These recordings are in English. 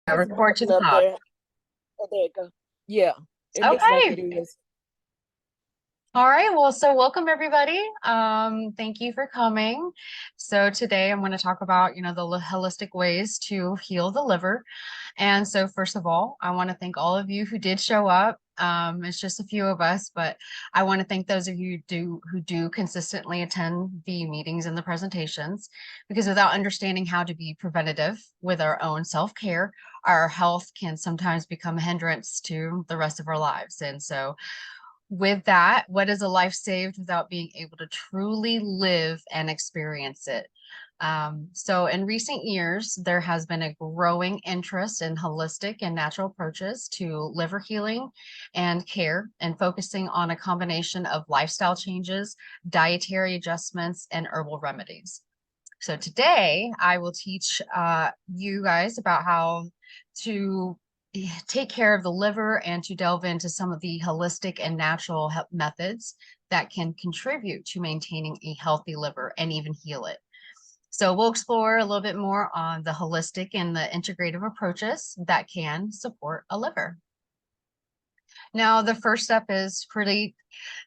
It's Record to popping the up top. there. Oh, there you go. Yeah, it looks like it Okay. is. All right. Well, so welcome everybody. Thank you for coming. So today I'm going to talk about, the holistic ways to heal the liver. And so first of all, I want to thank all of you who did show up. It's just a few of us, but I want to thank those of you who do consistently attend the meetings and the presentations, because without understanding how to be preventative with our own self-care, our health can sometimes become a hindrance to the rest of our lives. And so with that, what is a life saved without being able to truly live and experience it? So in recent years, there has been a growing interest in holistic and natural approaches to liver healing and care, and focusing on a combination of lifestyle changes, dietary adjustments, and herbal remedies. So today I will teach you guys about how to take care of the liver and to delve into some of the holistic and natural methods that can contribute to maintaining a healthy liver and even heal it. So we'll explore a little bit more on the holistic and the integrative approaches that can support a liver. Now, the first step is pretty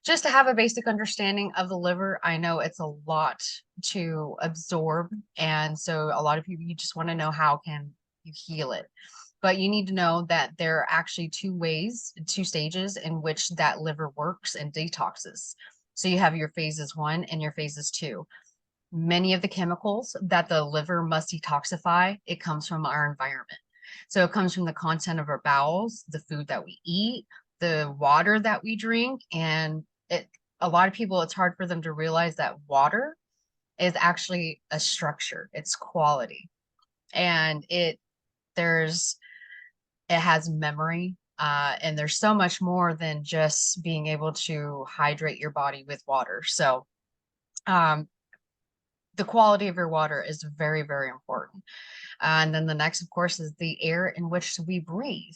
just to have a basic understanding of the liver. I know it's a lot to absorb, and so a lot of people, you just want to know how can you heal it. But you need to know that there are actually two stages in which that liver works and detoxes. So you have your phases 1 and your phases 2. Many of the chemicals that the liver must detoxify, it comes from our environment. So it comes from the content of our bowels, the food that we eat, the water that we drink, and a lot of people, it's hard for them to realize that water is actually a structure, it's quality. And it has memory, and there's so much more than just being able to hydrate your body with water. So um, the quality of your water is very, very important. And then the next, of course, is the air in which we breathe.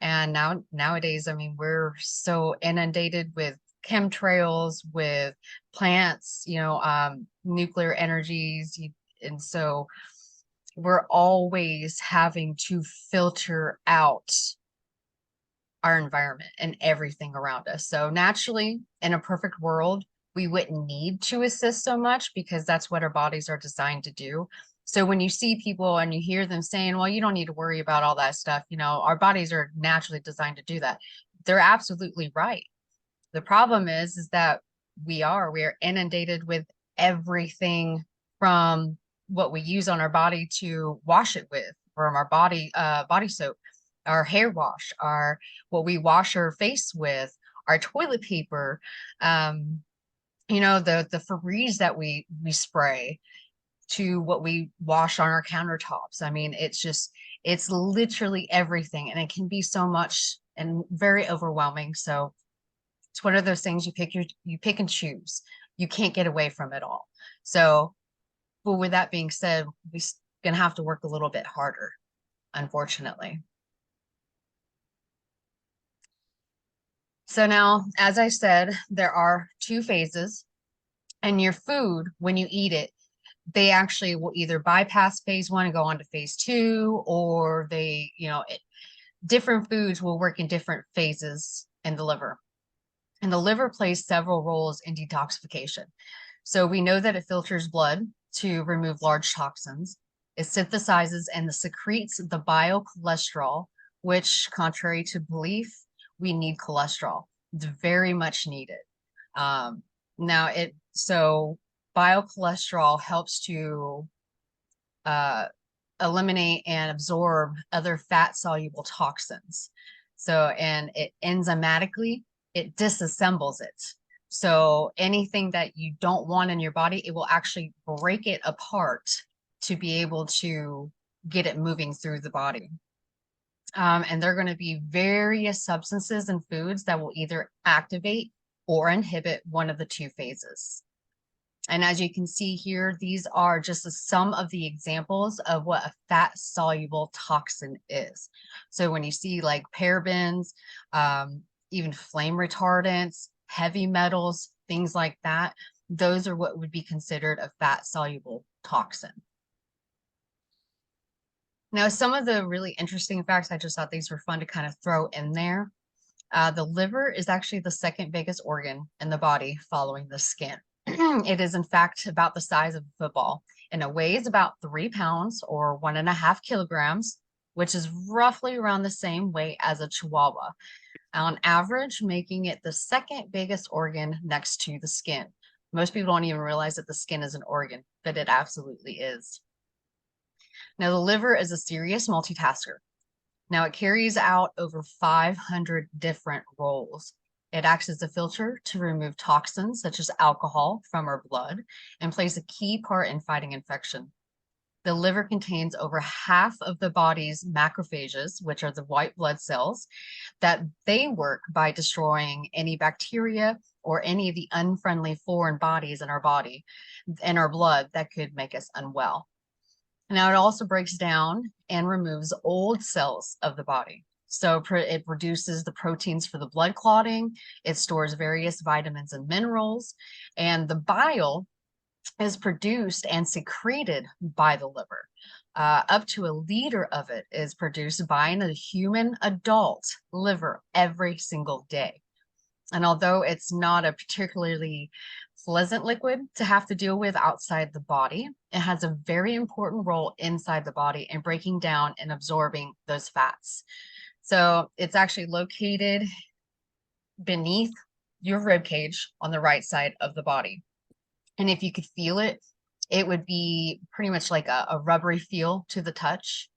And nowadays, I mean, we're so inundated with chemtrails, with plants, nuclear energies. And so we're always having to filter out our environment and everything around us. So naturally, in a perfect world, we wouldn't need to assist so much because that's what our bodies are designed to do. So when you see people and you hear them saying, well, you don't need to worry about all that stuff, our bodies are naturally designed to do that. They're absolutely right. The problem is that we are inundated with everything, from what we use on our body to wash it with, from our body soap, our hair wash, our what we wash our face with, our toilet paper, the Febreze that we spray, to what we wash on our countertops. I mean, it's literally everything, and it can be so much and very overwhelming. So it's one of those things you pick and choose. You can't get away from it all. So, but with that being said, we're gonna have to work a little bit harder, unfortunately. So now, as I said, there are two phases, and your food, when you eat it, they actually will either bypass phase 1 and go on to phase 2, or different foods will work in different phases in the liver. And the liver plays several roles in detoxification. So we know that it filters blood to remove large toxins. It synthesizes and secretes the bile cholesterol, which, contrary to belief, we need cholesterol. It's very much needed. Um, so bile cholesterol helps to uh, eliminate and absorb other fat soluble toxins. So, and it enzymatically, it disassembles it. So anything that you don't want in your body, it will actually break it apart to be able to get it moving through the body. And there are going to be various substances and foods that will either activate or inhibit one of the two phases. And as you can see here, these are just some of the examples of what a fat soluble toxin is. So when you see like parabens, even flame retardants, heavy metals, things like that, those are what would be considered a fat soluble toxin. Now, some of the really interesting facts, I just thought these were fun to kind of throw in there. The liver is actually the second biggest organ in the body following the skin. It is, in fact, about the size of a football, and it weighs about 3 pounds or 1.5 kilograms, which is roughly around the same weight as a chihuahua, on average, making it the second biggest organ next to the skin. Most people don't even realize that the skin is an organ, but it absolutely is. Now, the liver is a serious multitasker. Now, it carries out over 500 different roles. It acts as a filter to remove toxins such as alcohol from our blood and plays a key part in fighting infection. The liver contains over half of the body's macrophages, which are the white blood cells, that they work by destroying any bacteria or any of the unfriendly foreign bodies in our body, in our blood, that could make us unwell. Now, it also breaks down and removes old cells of the body. So it reduces the proteins for the blood clotting. It stores various vitamins and minerals. And the bile is produced and secreted by the liver. Up to a liter of it is produced by a human adult liver every single day. And although it's not a particularly pleasant liquid to have to deal with outside the body, it has a very important role inside the body in breaking down and absorbing those fats. So it's actually located beneath your rib cage on the right side of the body. And if you could feel it, it would be pretty much like a rubbery feel to the touch.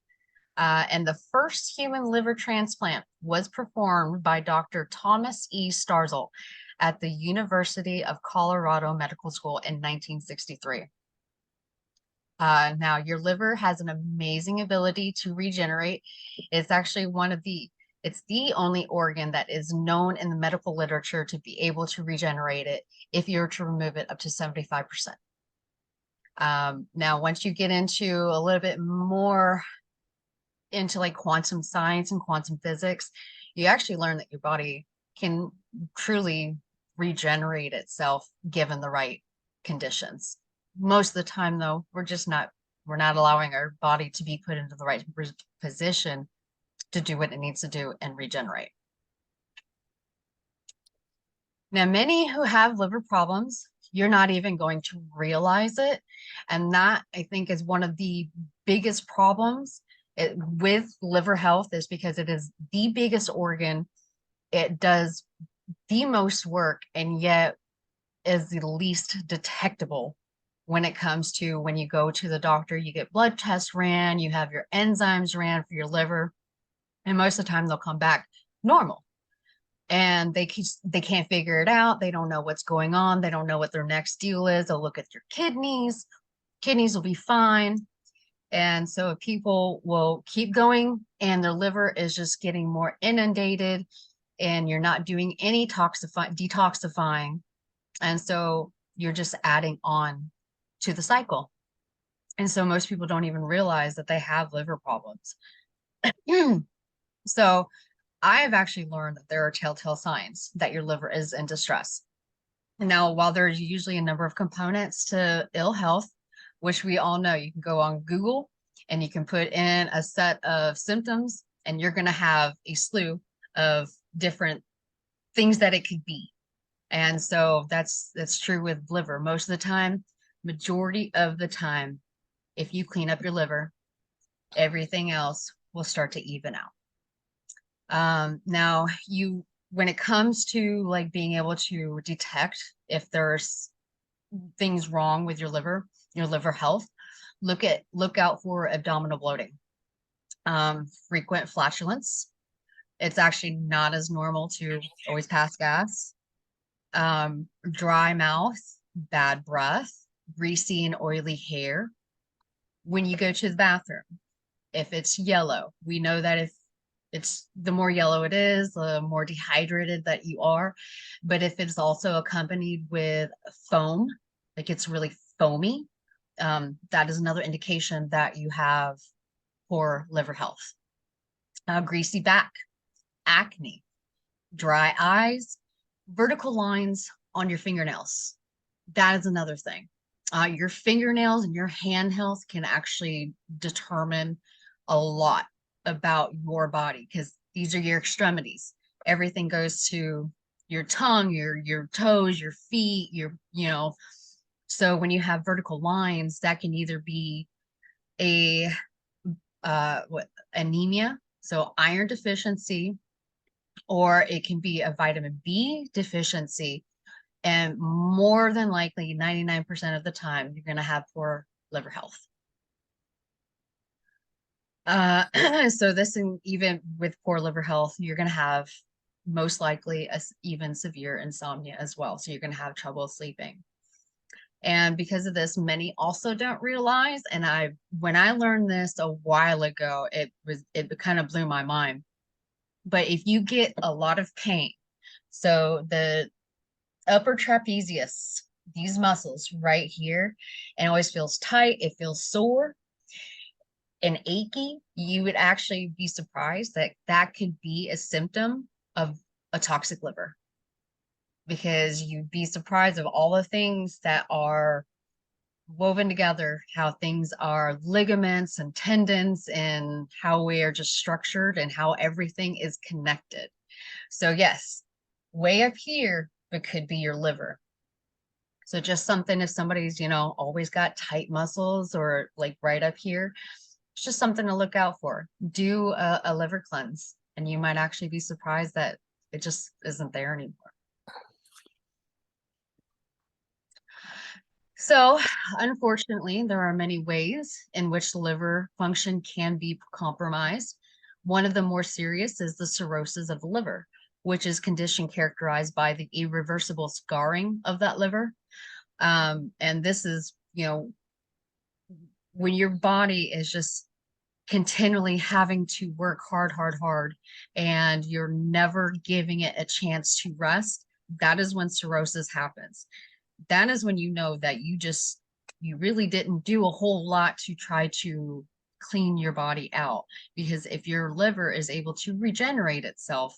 And the first human liver transplant was performed by Dr. Thomas E. Starzl at the University of Colorado Medical School in 1963. Now, your liver has an amazing ability to regenerate. It's actually it's the only organ that is known in the medical literature to be able to regenerate it if you were to remove it up to 75%. Now, once you get into a little bit more into like quantum science and quantum physics, you actually learn that your body can truly regenerate itself given the right conditions. Most of the time, though, we're not allowing our body to be put into the right position to do what it needs to do and regenerate. Now, many who have liver problems, you're not even going to realize it. And that, I think, is one of the biggest problems with liver health, is because it is the biggest organ. It does the most work, and yet is the least detectable when it comes to when you go to the doctor, you get blood tests ran, you have your enzymes ran for your liver, and most of the time they'll come back normal. And they can't figure it out. They don't know what's going on. They don't know what their next deal is. They'll look at your kidneys. Kidneys will be fine. And so people will keep going and their liver is just getting more inundated and you're not doing any detoxifying. And so you're just adding on to the cycle. And so most people don't even realize that they have liver problems. So I've actually learned that there are telltale signs that your liver is in distress. Now, while there's usually a number of components to ill health, which we all know, you can go on Google and you can put in a set of symptoms and you're going to have a slew of different things that it could be. And so that's true with liver. Most of the time, majority of the time, if you clean up your liver, everything else will start to even out. Now, when it comes to like being able to detect if there's things wrong with your liver health, look out for abdominal bloating, frequent flatulence. It's actually not as normal to always pass gas, dry mouth, bad breath, greasy and oily hair. When you go to the bathroom, if it's yellow, we know that if it's the more yellow it is, the more dehydrated that you are. But if it's also accompanied with foam, like it's really foamy, that is another indication that you have poor liver health. Greasy back, acne, dry eyes, vertical lines on your fingernails. That is another thing. Your fingernails and your hand health can actually determine a lot about your body, because these are your extremities. Everything goes to your tongue, your toes, your feet, so when you have vertical lines, that can either be a what anemia, so iron deficiency, or it can be a vitamin B deficiency. And more than likely, 99% of the time, you're going to have poor liver health. So this, even with poor liver health, you're going to have most likely even severe insomnia as well. So you're going to have trouble sleeping. And because of this, many also don't realize, and when I learned this a while ago, it kind of blew my mind. But if you get a lot of pain, so the upper trapezius, these muscles right here, and it always feels tight, it feels sore and achy, you would actually be surprised that that could be a symptom of a toxic liver, because you'd be surprised of all the things that are woven together, how things are ligaments and tendons, and how we are just structured and how everything is connected. So yes, way up here, but could be your liver. So just something, if somebody's, always got tight muscles or like right up here, it's just something to look out for. Do a liver cleanse, and you might actually be surprised that it just isn't there anymore. So, unfortunately, there are many ways in which the liver function can be compromised. One of the more serious is the cirrhosis of the liver, which is condition characterized by the irreversible scarring of that liver. And this is, when your body is just continually having to work hard, and you're never giving it a chance to rest, that is when cirrhosis happens. That is when you know that you really didn't do a whole lot to try to clean your body out. Because if your liver is able to regenerate itself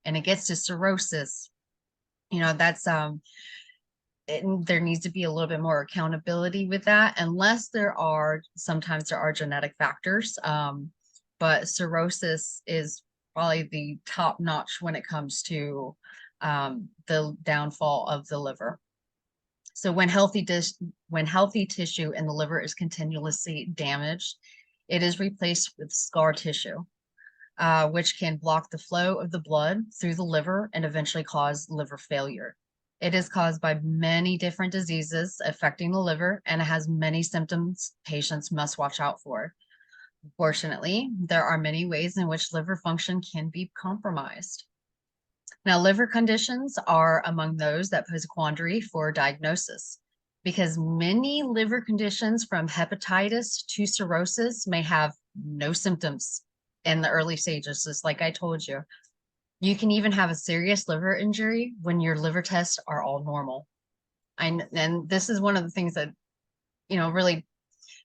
and it gets to cirrhosis, that's there needs to be a little bit more accountability with that, unless sometimes there are genetic factors. But cirrhosis is probably the top notch when it comes to the downfall of the liver. So when healthy tissue in the liver is continuously damaged, it is replaced with scar tissue, which can block the flow of the blood through the liver and eventually cause liver failure. It is caused by many different diseases affecting the liver, and it has many symptoms patients must watch out for. Fortunately, there are many ways in which liver function can be compromised. Now, liver conditions are among those that pose a quandary for diagnosis, because many liver conditions, from hepatitis to cirrhosis, may have no symptoms in the early stages. Just like I told you, you can even have a serious liver injury when your liver tests are all normal. And this is one of the things that, really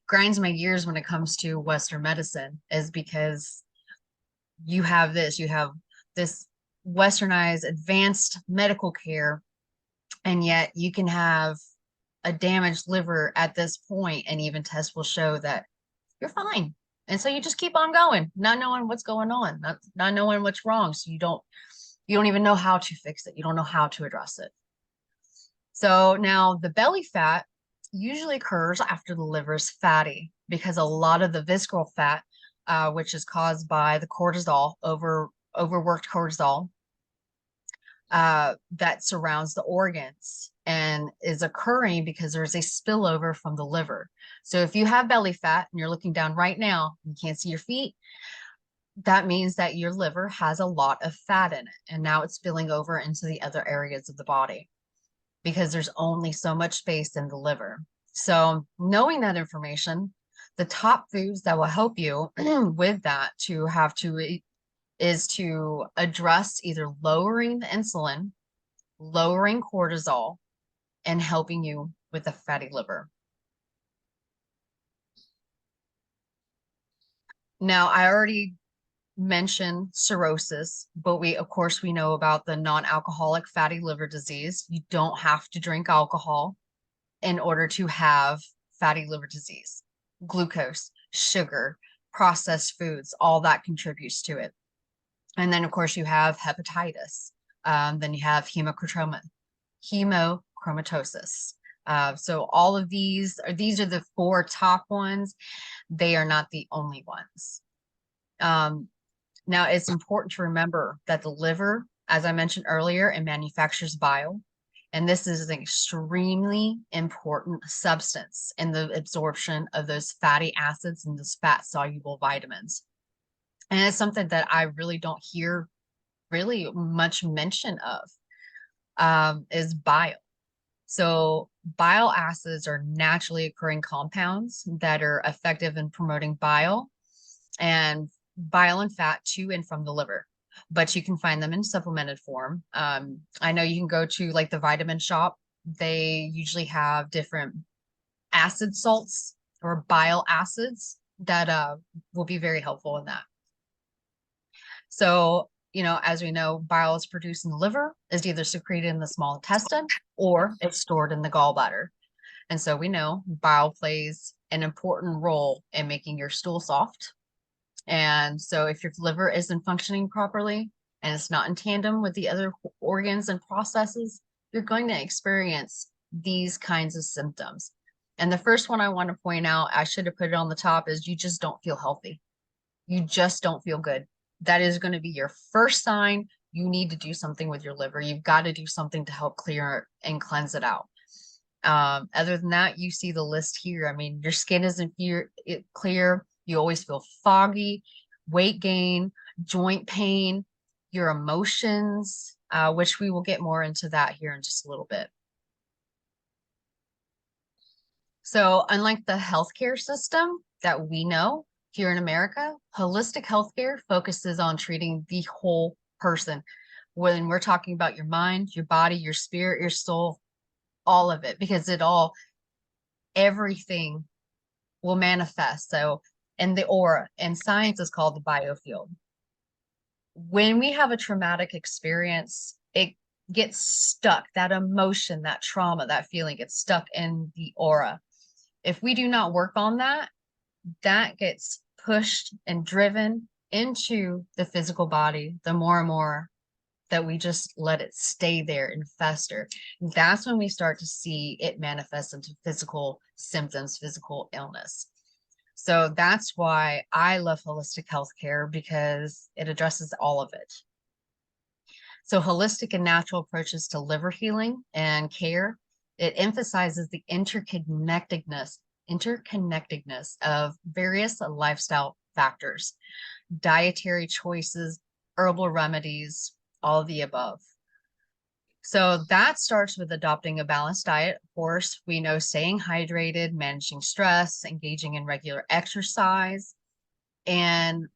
grinds my gears when it comes to Western medicine, is because you have this westernized advanced medical care, and yet you can have a damaged liver at this point, and even tests will show that you're fine. And so you just keep on going, not knowing what's going on, not knowing what's wrong. So you don't even know how to fix it. You don't know how to address it. So now the belly fat usually occurs after the liver is fatty, because a lot of the visceral fat, which is caused by the cortisol, overworked cortisol, that surrounds the organs, and is occurring because there's a spillover from the liver. So if you have belly fat and you're looking down right now, you can't see your feet, that means that your liver has a lot of fat in it, and now it's spilling over into the other areas of the body, because there's only so much space in the liver. So knowing that information, the top foods that will help you with that is to address either lowering the insulin, lowering cortisol, and helping you with a fatty liver. Now, I already mentioned cirrhosis, but of course we know about the non-alcoholic fatty liver disease. You don't have to drink alcohol in order to have fatty liver disease. Glucose, sugar, processed foods, all that contributes to it. And then, of course, you have hepatitis. Then you have hemochromatosis. So all of these are the four top ones. They are not the only ones. Now, it's important to remember that the liver, as I mentioned earlier, it manufactures bile. And this is an extremely important substance in the absorption of those fatty acids and those fat-soluble vitamins. And it's something that I really don't hear really much mention of, is bile. So bile acids are naturally occurring compounds that are effective in promoting bile and fat to and from the liver, but you can find them in supplemented form. I know you can go to like the vitamin shop. They usually have different acid salts or bile acids that will be very helpful in that. So, as we know, bile is produced in the liver, is either secreted in the small intestine or it's stored in the gallbladder. And so we know bile plays an important role in making your stool soft. And so if your liver isn't functioning properly and it's not in tandem with the other organs and processes, you're going to experience these kinds of symptoms. And the first one I want to point out, I should have put it on the top, is you just don't feel healthy. You just don't feel good. That is going to be your first sign. You need to do something with your liver. You've got to do something to help clear and cleanse it out. Other than that, you see the list here. I mean, your skin isn't clear. You always feel foggy, weight gain, joint pain, your emotions, which we will get more into that here in just a little bit. So unlike the healthcare system that we know here in America, holistic healthcare focuses on treating the whole person. When we're talking about your mind, your body, your spirit, your soul, all of it, because everything will manifest. So, and the aura, and science is called the biofield. When we have a traumatic experience, it gets stuck. That emotion, that trauma, that feeling gets stuck in the aura. If we do not work on that, that gets pushed and driven into the physical body, the more and more that we just let it stay there and fester. That's when we start to see it manifest into physical symptoms, physical illness. So that's why I love holistic healthcare, because it addresses all of it. So holistic and natural approaches to liver healing and care, it emphasizes the interconnectedness of various lifestyle factors, dietary choices, herbal remedies, all of the above. So that starts with adopting a balanced diet. Of course, we know staying hydrated, managing stress, engaging in regular exercise. And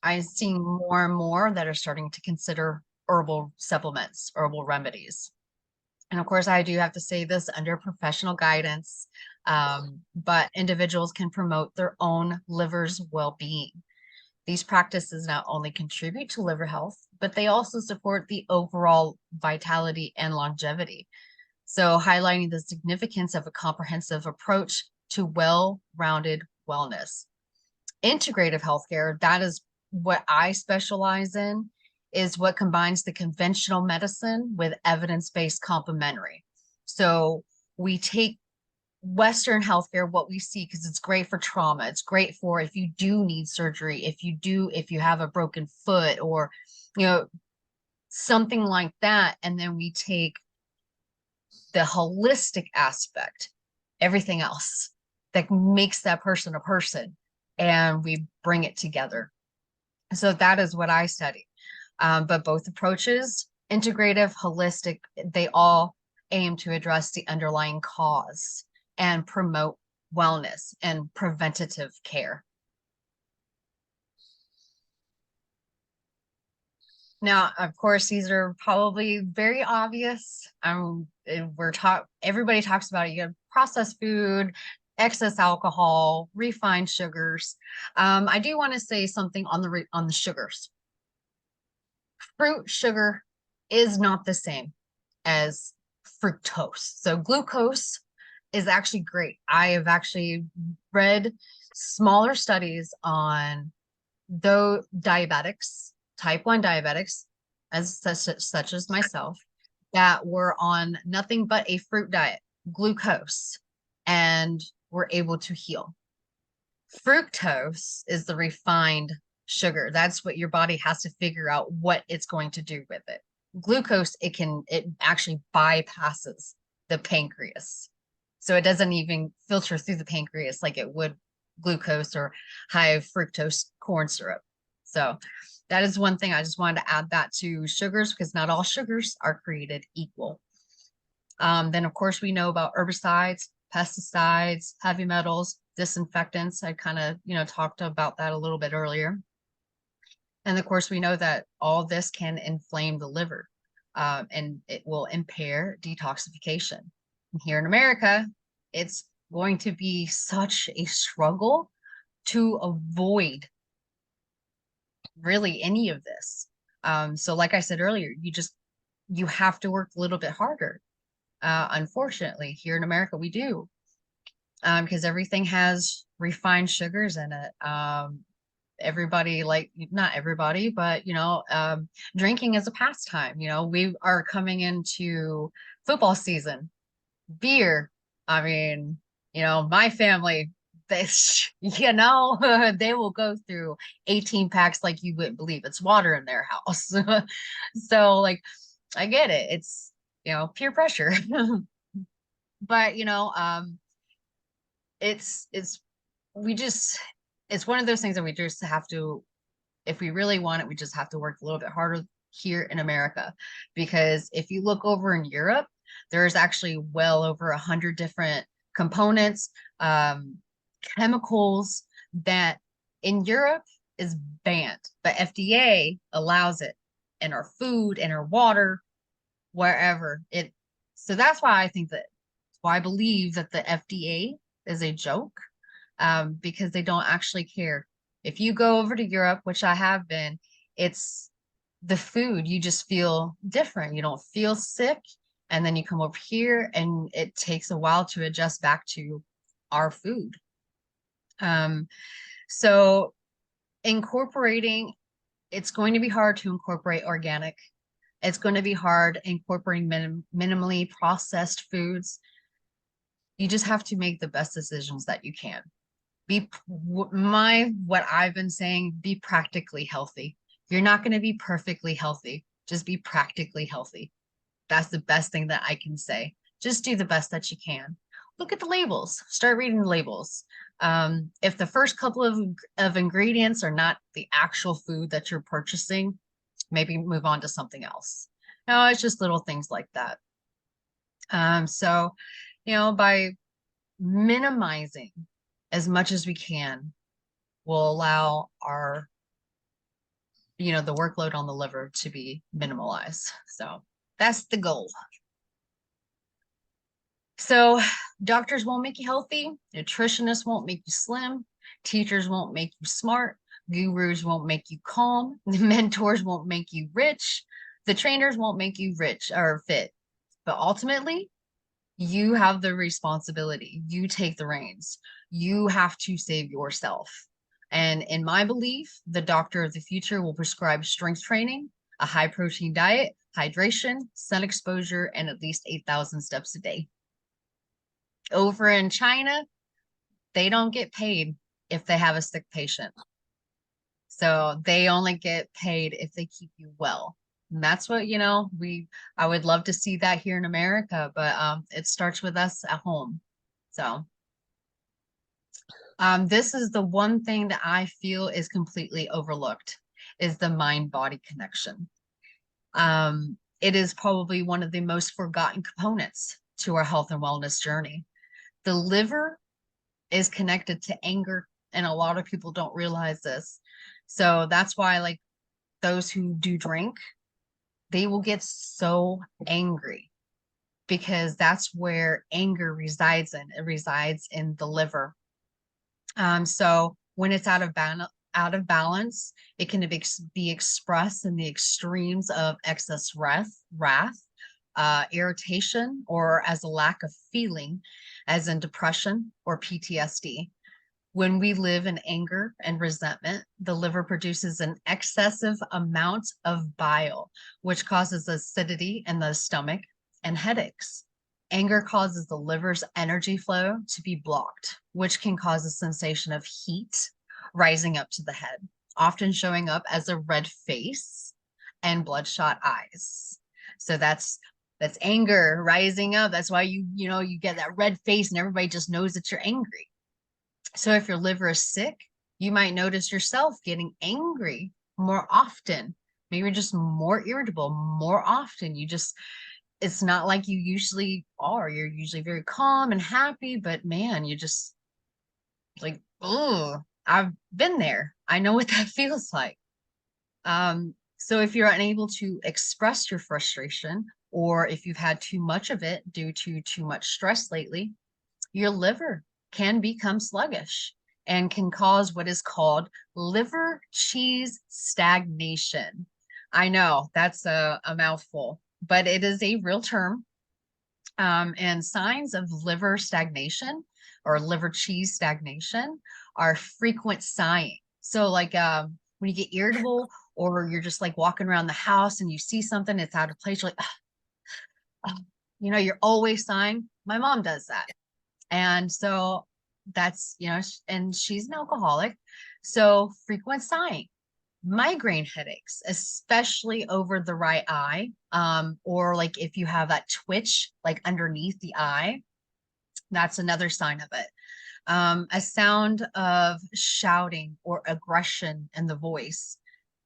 I'm seeing more and more that are starting to consider herbal supplements, herbal remedies. And of course, I do have to say this under professional guidance, but individuals can promote their own liver's well-being. These practices not only contribute to liver health, but they also support the overall vitality and longevity. So highlighting the significance of a comprehensive approach to well-rounded wellness. Integrative healthcare, that is what I specialize in, is what combines the conventional medicine with evidence-based complementary. So we take Western healthcare, what we see, because it's great for trauma. It's great for if you do need surgery, if you have a broken foot or, something like that. And then we take the holistic aspect, everything else that makes that person a person, and we bring it together. So that is what I study. But both approaches, integrative, holistic, they all aim to address the underlying cause and promote wellness and preventative care. Now, of course, these are probably very obvious. Everybody talks about it. You have processed food, excess alcohol, refined sugars. I do want to say something on the sugars. Fruit sugar is not the same as fructose. So glucose is actually great. I have actually read smaller studies on though diabetics, type 1 diabetics, as such as myself, that were on nothing but a fruit diet, glucose, and were able to heal. Fructose is the refined sugar. That's what your body has to figure out what it's going to do with it. Glucose, it actually bypasses the pancreas. So it doesn't even filter through the pancreas like it would glucose or high fructose corn syrup. So that is one thing I just wanted to add that to sugars, because not all sugars are created equal. Then of course we know about herbicides, pesticides, heavy metals, disinfectants. I kind of, talked about that a little bit earlier. And of course we know that all this can inflame the liver, and it will impair detoxification. And here in America, it's going to be such a struggle to avoid really any of this. So like I said earlier, you have to work a little bit harder. Unfortunately, here in America, we do, because everything has refined sugars in it. Everybody, like, not everybody, but, drinking is a pastime. We are coming into football season. Beer, I mean, my family, they, they will go through 18 packs like you wouldn't believe. It's water in their house. So, like, I get it. It's, peer pressure. But, it's we just it's one of those things that we just have to, if we really want it, we just have to work a little bit harder here in America. Because if you look over in Europe, there's actually well over 100 different components, chemicals that in Europe is banned, but FDA allows it in our food, in our water, wherever it. So that's why I believe that the FDA is a joke, because they don't actually care. If you go over to Europe, which I have been, it's the food, you just feel different. You don't feel sick. And then you come over here and it takes a while to adjust back to our food. So incorporating, it's going to be hard to incorporate organic. It's going to be hard incorporating minimally processed foods. You just have to make the best decisions that you can. What I've been saying, be practically healthy. You're not going to be perfectly healthy. Just be practically healthy. That's the best thing that I can say. Just do the best that you can. Look at the labels. Start reading the labels. If the first couple of ingredients are not the actual food that you're purchasing, maybe move on to something else. No, it's just little things like that. So, by minimizing as much as we can, will allow our, the workload on the liver to be minimalized. So that's the goal. So doctors won't make you healthy. Nutritionists won't make you slim. Teachers won't make you smart. Gurus won't make you calm. Mentors won't make you rich. The trainers won't make you rich or fit. But ultimately, you have the responsibility. You take the reins. You have to save yourself. And in my belief, the doctor of the future will prescribe strength training, a high protein diet, hydration, sun exposure, and at least 8,000 steps a day. Over in China, they don't get paid if they have a sick patient. So they only get paid if they keep you well. And that's what, I would love to see that here in America, but it starts with us at home. So this is the one thing that I feel is completely overlooked, is the mind-body connection. It is probably one of the most forgotten components to our health and wellness journey. The liver is connected to anger, and a lot of people don't realize this. So that's why, like, those who do drink, they will get so angry, because that's where anger resides in. It resides in the liver. So when it's out of balance, it can be expressed in the extremes of excess wrath, irritation, or as a lack of feeling, as in depression or PTSD. When we live in anger and resentment, the liver produces an excessive amount of bile, which causes acidity in the stomach and headaches. Anger causes the liver's energy flow to be blocked, which can cause a sensation of heat rising up to the head, often showing up as a red face and bloodshot eyes. So that's anger rising up. That's why you get that red face and everybody just knows that you're angry. So if your liver is sick, you might notice yourself getting angry more often, maybe just more irritable more often. It's not like you usually are. You're usually very calm and happy, but man, you just like, oh, I've been there. I know what that feels like. So if you're unable to express your frustration, or if you've had too much of it due to too much stress lately, your liver can become sluggish and can cause what is called liver cheese stagnation. I know that's a mouthful, but it is a real term. And signs of liver stagnation or liver cheese stagnation are frequent sighing. So, like when you get irritable or you're just like walking around the house and you see something that's out of place, you're like, you're always sighing. My mom does that. And so that's, and she's an alcoholic. So frequent sighing, migraine headaches, especially over the right eye, or like if you have that twitch like underneath the eye, that's another sign of it. A sound of shouting or aggression in the voice,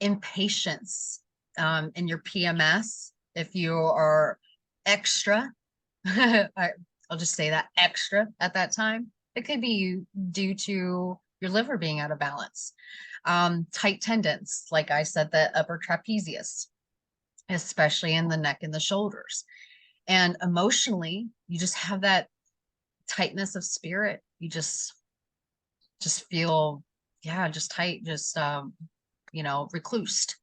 impatience, in your PMS, if you are extra, I'll just say that extra at that time. It could be due to your liver being out of balance. Tight tendons, like I said, the upper trapezius, especially in the neck and the shoulders. And emotionally, you just have that tightness of spirit. You just feel, yeah, just tight, just reclused.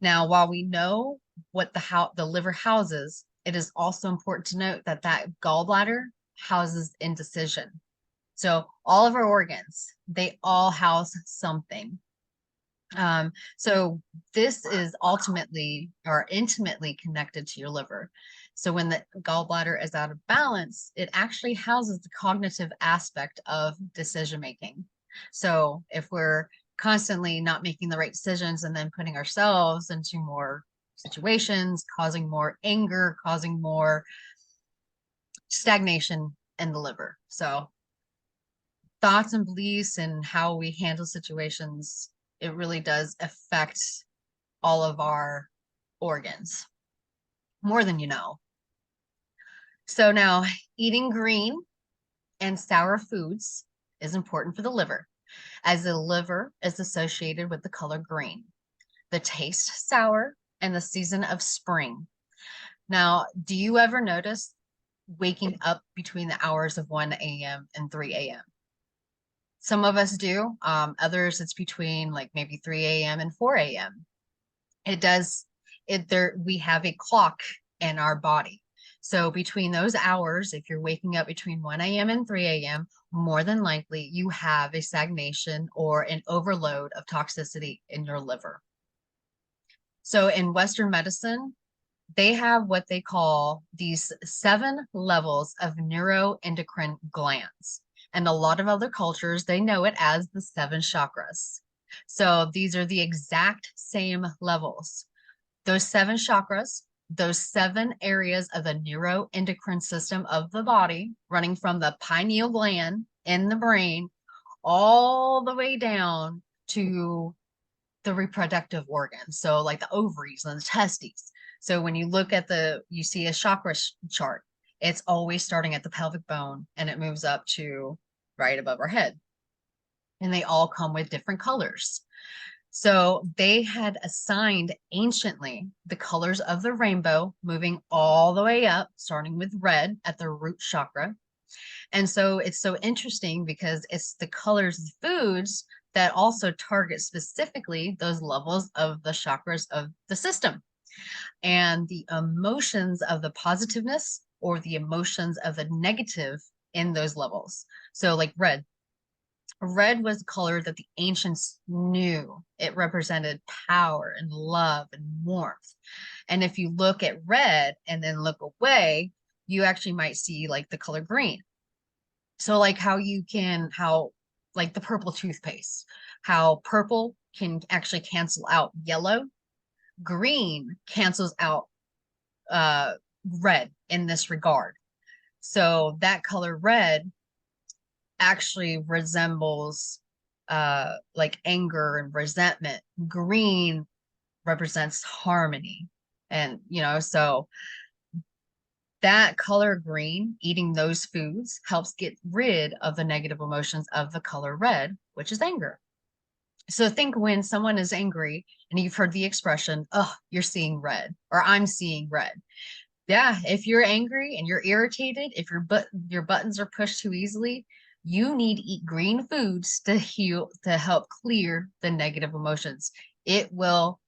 Now, while we know what the liver houses, it is also important to note that that gallbladder houses indecision. So all of our organs, they all house something. So this is ultimately or intimately connected to your liver. So when the gallbladder is out of balance, it actually houses the cognitive aspect of decision making. So if we're constantly not making the right decisions and then putting ourselves into more situations, causing more anger, causing more stagnation in the liver. So thoughts and beliefs and how we handle situations, it really does affect all of our organs more than you know. So now eating green and sour foods is important for the liver, as the liver is associated with the color green, the taste sour, and the season of spring. Now, do you ever notice waking up between the hours of 1 a.m. and 3 a.m.? Some of us do. Others, it's between like maybe 3 a.m. and 4 a.m. We have a clock in our body. So between those hours, if you're waking up between 1 a.m. and 3 a.m., more than likely you have a stagnation or an overload of toxicity in your liver. So in Western medicine, they have what they call these 7 levels of neuroendocrine glands. And a lot of other cultures, they know it as the 7 chakras. So these are the exact same levels. Those 7 chakras, those 7 areas of the neuroendocrine system of the body, running from the pineal gland in the brain all the way down to the reproductive organs. So like the ovaries and the testes. So when you look at you see a chakra chart, it's always starting at the pelvic bone and it moves up to right above our head. And they all come with different colors. So they had assigned anciently the colors of the rainbow, moving all the way up, starting with red at the root chakra. And so it's so interesting because it's the colors of foods that also target specifically those levels of the chakras of the system and the emotions of the positiveness or the emotions of the negative in those levels. So like red, Red was a color that the ancients knew. It represented power and love and warmth. And if you look at red and then look away, you actually might see like the color green. So like how like the purple toothpaste, how purple can actually cancel out yellow, green cancels out uh red in this regard. So that color red actually resembles like anger and resentment. Green represents harmony. And so that color green, eating those foods helps get rid of the negative emotions of the color red, which is anger. So think when someone is angry and you've heard the expression, oh, you're seeing red, or I'm seeing red. Yeah, if you're angry and you're irritated, if your buttons are pushed too easily, you need to eat green foods to help clear the negative emotions. It will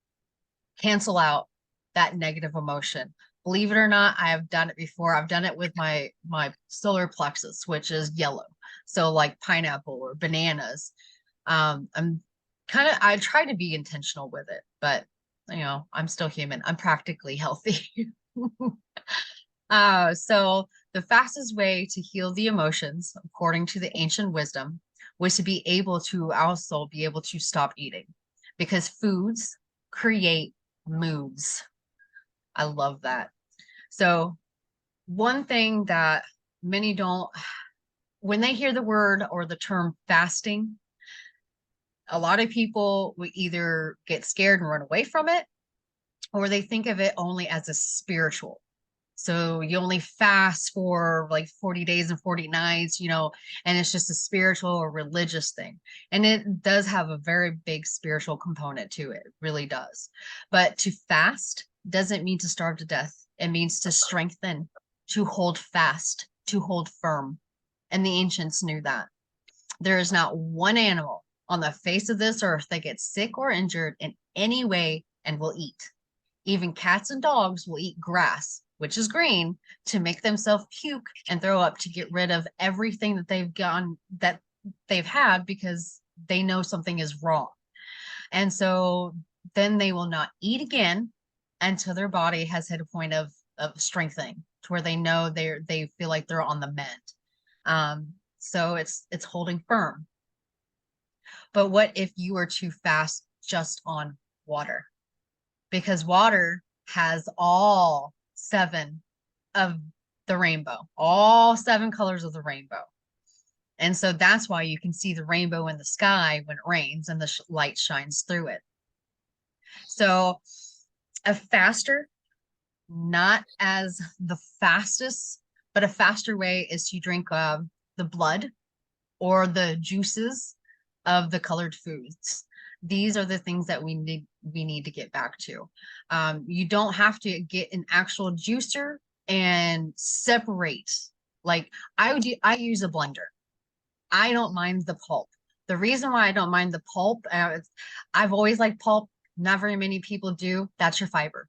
cancel out that negative emotion. Believe it or not, I have done it before. I've done it with my solar plexus, which is yellow. So like pineapple or bananas. I try to be intentional with it, but I'm still human. I'm practically healthy. So the fastest way to heal the emotions, according to the ancient wisdom, was to be able to also be able to stop eating, because foods create moods. I love that. So one thing that many don't, when they hear the word or the term fasting, a lot of people will either get scared and run away from it, or they think of it only as a spiritual. So you only fast for like 40 days and 40 nights, and it's just a spiritual or religious thing. And it does have a very big spiritual component to it. It really does. But to fast doesn't mean to starve to death. It means to strengthen, to hold fast, to hold firm. And the ancients knew that. There is not one animal on the face of this earth that gets sick or injured in any way and will eat. Even cats and dogs will eat grass, which is green, to make themselves puke and throw up to get rid of everything that they've had, because they know something is wrong. And so then they will not eat again until their body has hit a point of strengthening, to where they know they feel like they're on the mend. So it's holding firm. But what if you were to fast just on water? Because water has all 7 of the rainbow, all 7 colors of the rainbow. And so that's why you can see the rainbow in the sky when it rains and the light shines through it. So a faster, not as the fastest, but a faster way is to drink the blood or the juices of the colored foods. These are the things that we need to get back to. You don't have to get an actual juicer and separate. Like I use a blender. I don't mind the pulp. The reason why I don't mind the pulp, I've always liked pulp. Not very many people do. That's your fiber.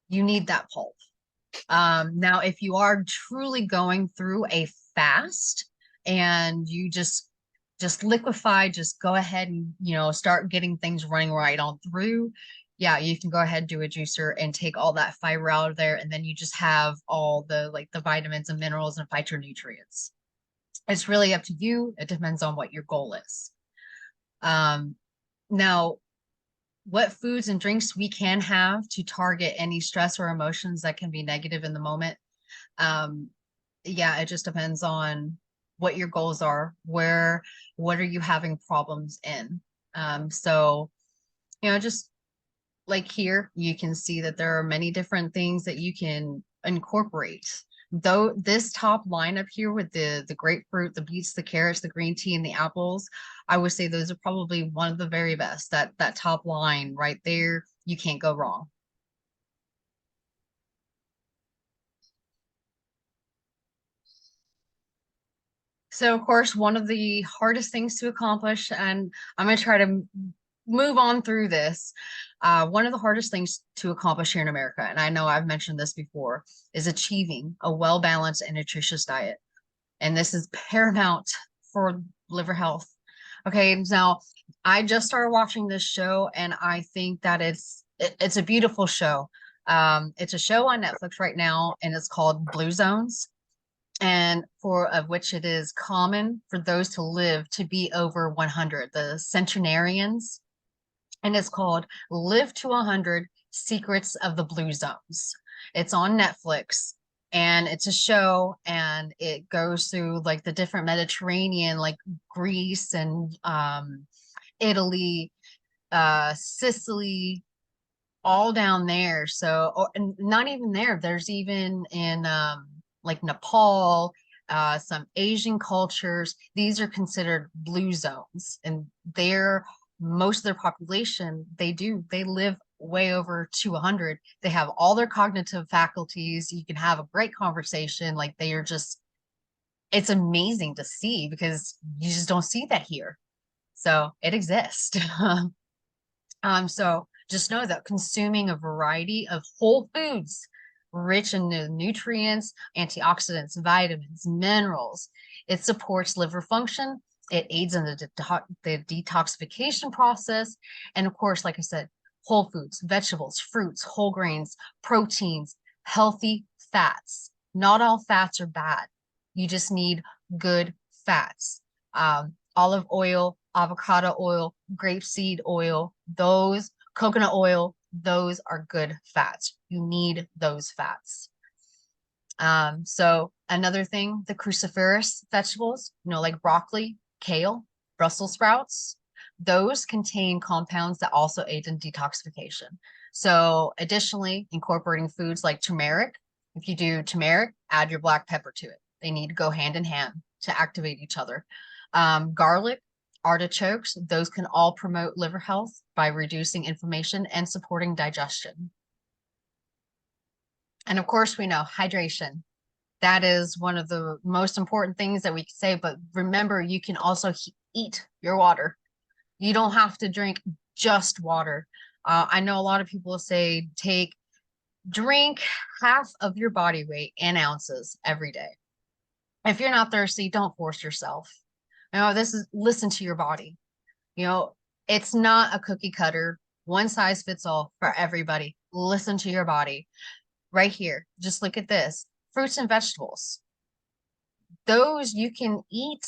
You need that pulp. Now, if you are truly going through a fast and you just liquefy, just go ahead and start getting things running right on through, yeah, you can go ahead, do a juicer and take all that fiber out of there, and then you just have all the vitamins and minerals and phytonutrients. It's really up to you. It depends on what your goal is. Now, what foods and drinks we can have to target any stress or emotions that can be negative in the moment. Yeah, it just depends on what your goals are, what are you having problems in. So, just like here, you can see that there are many different things that you can incorporate. Though this top line up here with the grapefruit, the beets, the carrots, the green tea, and the apples, I would say those are probably one of the very best. That top line right there, you can't go wrong. So, of course, one of the hardest things to accomplish, and I'm going to try to move on through this. One of the hardest things to accomplish here in America, and I know I've mentioned this before, is achieving a well-balanced and nutritious diet. And this is paramount for liver health, Okay, now I just started watching this show and I think that it's a beautiful show. It's a show on Netflix right now and it's called Blue Zones, and for of which it is common for those to live to be over 100, the centenarians, and it's called Live to 100 Secrets of the Blue Zones. It's on Netflix and it's a show and it goes through like the different Mediterranean, like Greece and Italy, Sicily, all down there. So, or, and not even there, there's even in like Nepal, some Asian cultures, these are considered blue zones, and they're most of their population, they live way over 200. They have all their cognitive faculties. You can have a great conversation. Like they are just, it's amazing to see because you just don't see that here. So it exists. So just know that consuming a variety of whole foods rich in the nutrients, antioxidants, vitamins, minerals, it supports liver function. It aids in the detoxification process. And of course, like I said, whole foods, vegetables, fruits, whole grains, proteins, healthy fats. Not all fats are bad. You just need good fats. Olive oil, avocado oil, grapeseed oil, those, coconut oil, those are good fats. You need those fats. So another thing, the cruciferous vegetables, like broccoli, kale, Brussels sprouts, those contain compounds that also aid in detoxification. So additionally, incorporating foods like turmeric, if you do turmeric, add your black pepper to it. They need to go hand in hand to activate each other. Garlic, artichokes, those can all promote liver health by reducing inflammation and supporting digestion. And of course, we know hydration. That is one of the most important things that we can say. But remember, you can also eat your water. You don't have to drink just water. I know a lot of people say drink half of your body weight in ounces every day. If you're not thirsty, don't force yourself. Listen to your body. You know, it's not a cookie cutter, one size fits all for everybody. Listen to your body. Right here, just look at this. Fruits and vegetables. Those you can eat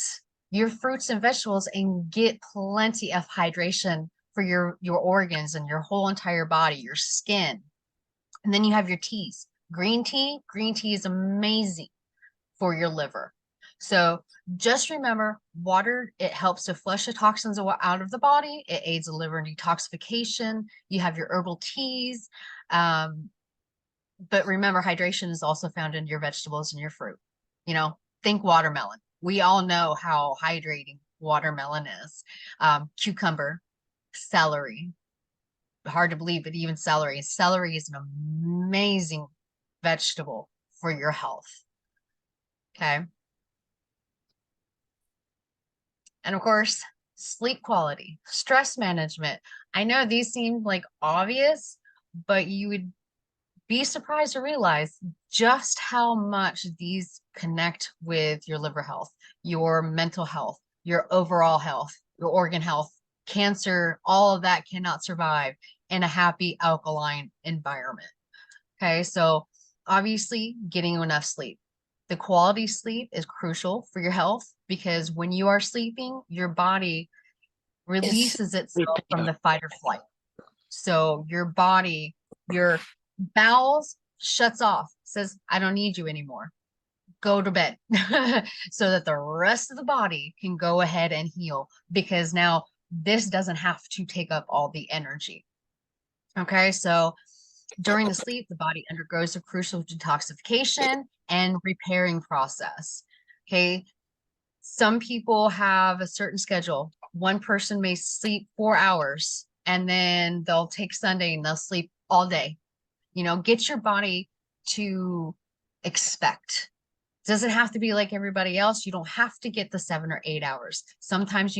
your fruits and vegetables and get plenty of hydration for your organs and your whole entire body, your skin. And then you have your teas. Green tea is amazing for your liver. So just remember, water, it helps to flush the toxins out of the body. It aids the liver detoxification. You have your herbal teas. But remember, hydration is also found in your vegetables and your fruit. Think watermelon. We all know how hydrating watermelon is. Cucumber, celery. Hard to believe, but even celery. Celery is an amazing vegetable for your health. Okay. And of course, sleep quality, stress management. I know these seem like obvious, but you would be surprised to realize just how much these connect with your liver health, your mental health, your overall health, your organ health. Cancer, all of that cannot survive in a happy alkaline environment. Okay, so obviously getting enough sleep. The quality sleep is crucial for your health because when you are sleeping, your body releases itself from the fight or flight. So your body, your bowels shuts off, says, I don't need you anymore. Go to bed so that the rest of the body can go ahead and heal because now this doesn't have to take up all the energy. Okay, so during the sleep, the body undergoes a crucial detoxification and repairing process. Okay, some people have a certain schedule. One person may sleep 4 hours and then they'll take Sunday and they'll sleep all day. Get your body to expect. Doesn't have to be like everybody else. You don't have to get the 7 or 8 hours. Sometimes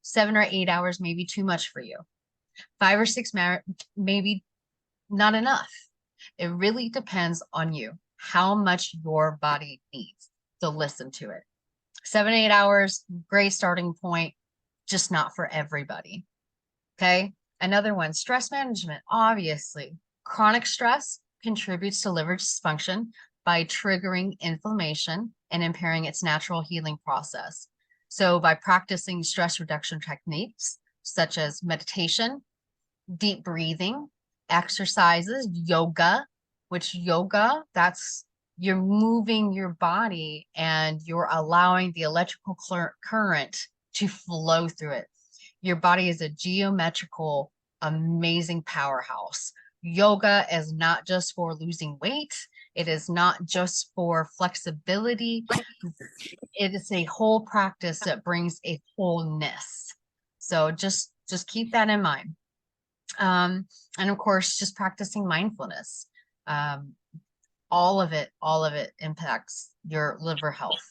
7 or 8 hours may be too much for you. 5 or 6 maybe not enough. It really depends on you, how much your body needs. So listen to it. 7, 8 hours, great starting point. just not for everybody. Okay. Another one, stress management. Obviously, chronic stress contributes to liver dysfunction by triggering inflammation and impairing its natural healing process. So, by practicing stress reduction techniques such as meditation, deep breathing, exercises, yoga, which yoga, that's you're moving your body and you're allowing the electrical current to flow through it. Your body is a geometrical, amazing powerhouse. Yoga is not just for losing weight. It is not just for flexibility. It is a whole practice that brings a wholeness. So just keep that in mind. And of course, just practicing mindfulness. Um, all of it impacts your liver health.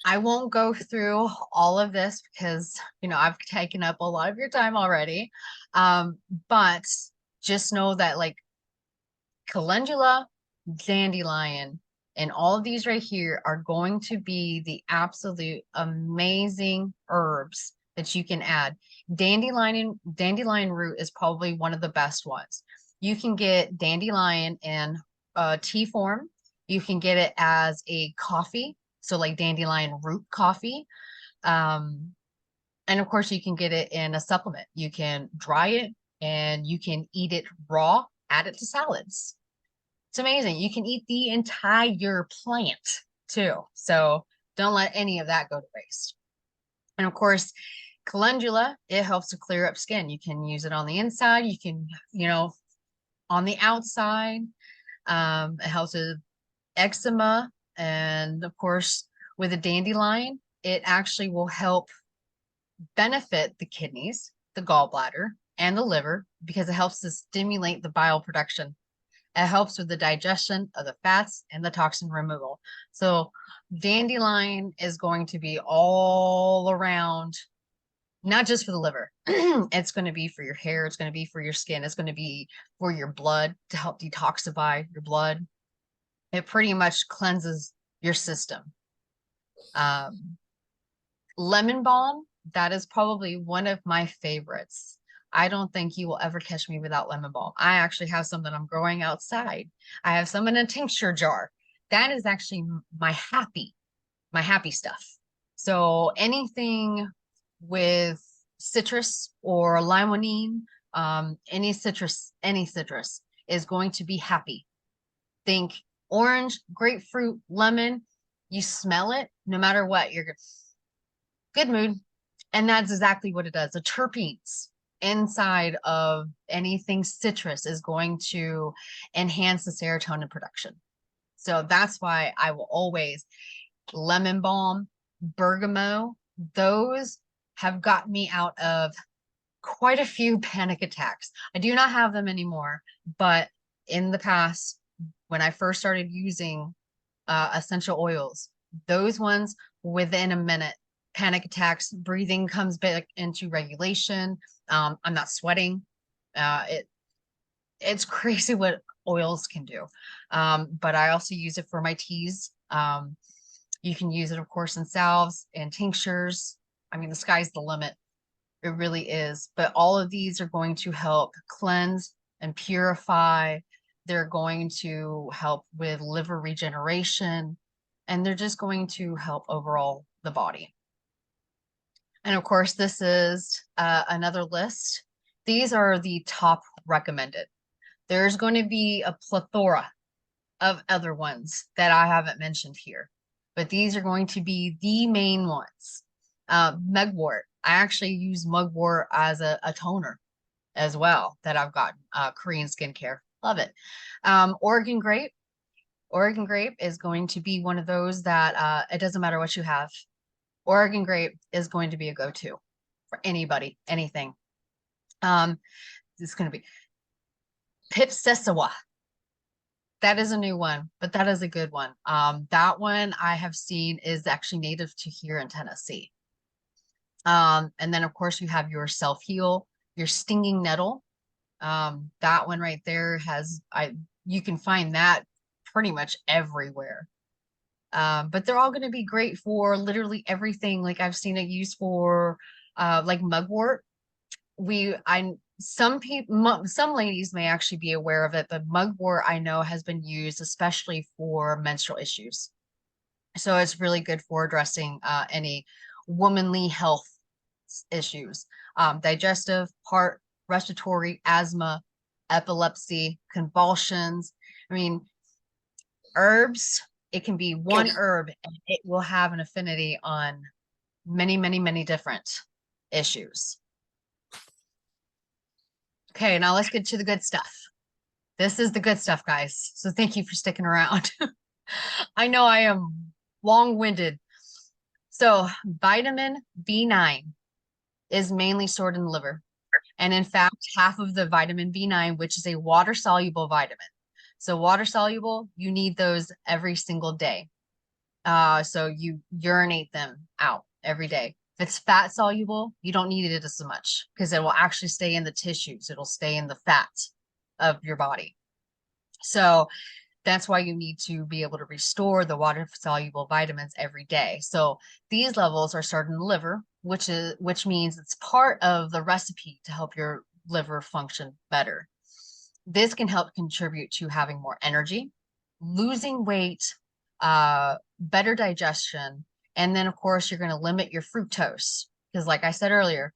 I won't go through all of this because, I've taken up a lot of your time already. But just know that like calendula, dandelion, and all of these right here are going to be the absolute amazing herbs that you can add. Dandelion root is probably one of the best ones. You can get dandelion in tea form. You can get it as a coffee, so like dandelion root coffee. And of course, you can get it in a supplement. You can dry it and you can eat it raw, add it to salads. It's amazing. You can eat the entire plant too. So don't let any of that go to waste. And of course, calendula, it helps to clear up skin. You can use it on the inside. You can, on the outside. It helps with eczema. And of course, with a dandelion, it actually will help benefit the kidneys, the gallbladder, and the liver because it helps to stimulate the bile production. It helps with the digestion of the fats and the toxin removal. So dandelion is going to be all around, not just for the liver. It's going to be for your hair. It's going to be for your skin. It's going to be for your blood to help detoxify your blood. It pretty much cleanses your system. Lemon balm, that is probably one of my favorites. I don't think you will ever catch me without lemon balm. I actually have some that I'm growing outside. I have some in a tincture jar. That is actually my happy stuff. So anything with citrus or limonene, any citrus is going to be happy. Think orange, grapefruit, lemon. You smell it, no matter what, you're good mood. And that's exactly what it does. The terpenes inside of anything citrus is going to enhance the serotonin production. So that's why I will always lemon balm, bergamot, those have gotten me out of quite a few panic attacks. I do not have them anymore, but in the past, when I first started using essential oils, those ones within a minute, panic attacks, breathing comes back into regulation. I'm not sweating. It's crazy what oils can do. But I also use it for my teas. You can use it, of course, in salves and tinctures. I mean, the sky's the limit. It really is. But all of these are going to help cleanse and purify. They're going to help with liver regeneration, and they're just going to help overall the body. And of course, this is another list. These are the top recommended. There's going to be a plethora of other ones that I haven't mentioned here, but these are going to be the main ones. Mugwort. I actually use mugwort as a toner as well that I've gotten. Korean skincare. Love it. Oregon grape. Oregon grape is going to be one of those that it doesn't matter what you have. Oregon grape is going to be a go-to for anybody, anything. It's going to be Pipsissewa. That is a new one, but that is a good one. That one I have seen is actually native to here in Tennessee. And then of course you have your self-heal, your stinging nettle. That one right there you can find that pretty much everywhere. But they're all going to be great for literally everything. Like I've seen it used for like mugwort. Some people, some ladies may actually be aware of it, but mugwort I know has been used especially for menstrual issues. So it's really good for addressing any womanly health issues, digestive, heart, respiratory, asthma, epilepsy, convulsions. I mean, herbs, it can be one herb and it will have an affinity on many, many, many different issues. Okay, now let's get to the good stuff. This is the good stuff, guys. So thank you for sticking around. I know I am long-winded. So vitamin B9 is mainly stored in the liver. And in fact, half of the vitamin B9, which is a water-soluble vitamin. So water-soluble, you need those every single day. So you urinate them out every day. If it's fat soluble, you don't need it as much because it will actually stay in the tissues. It'll stay in the fat of your body. So that's why you need to be able to restore the water soluble vitamins every day. So these levels are stored in the liver, which means it's part of the recipe to help your liver function better. This can help contribute to having more energy, losing weight, better digestion, and then of course you're going to limit your fructose because like I said earlier,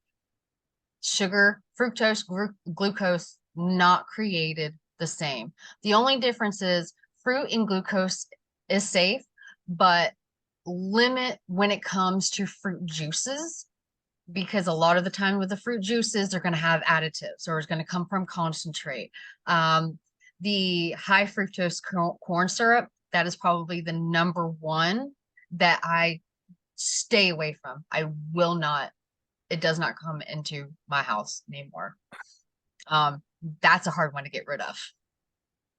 sugar, fructose, glucose, not created the same. The only difference is fruit and glucose is safe, but limit when it comes to fruit juices because a lot of the time with the fruit juices, they're going to have additives or it's going to come from concentrate. The high fructose corn syrup, that is probably the number one that I stay away from. I will not, it does not come into my house anymore. That's a hard one to get rid of.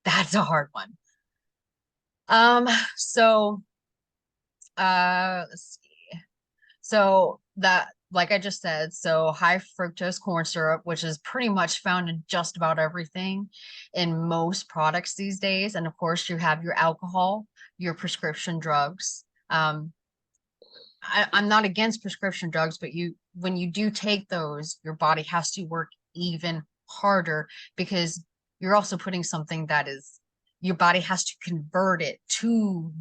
That's a hard one. So let's see. So that, like I just said, so high fructose corn syrup, which is pretty much found in just about everything in most products these days. And of course, you have your alcohol, your prescription drugs. I'm not against prescription drugs, but when you do take those, your body has to work even harder because you're also putting something that is your body has to convert it to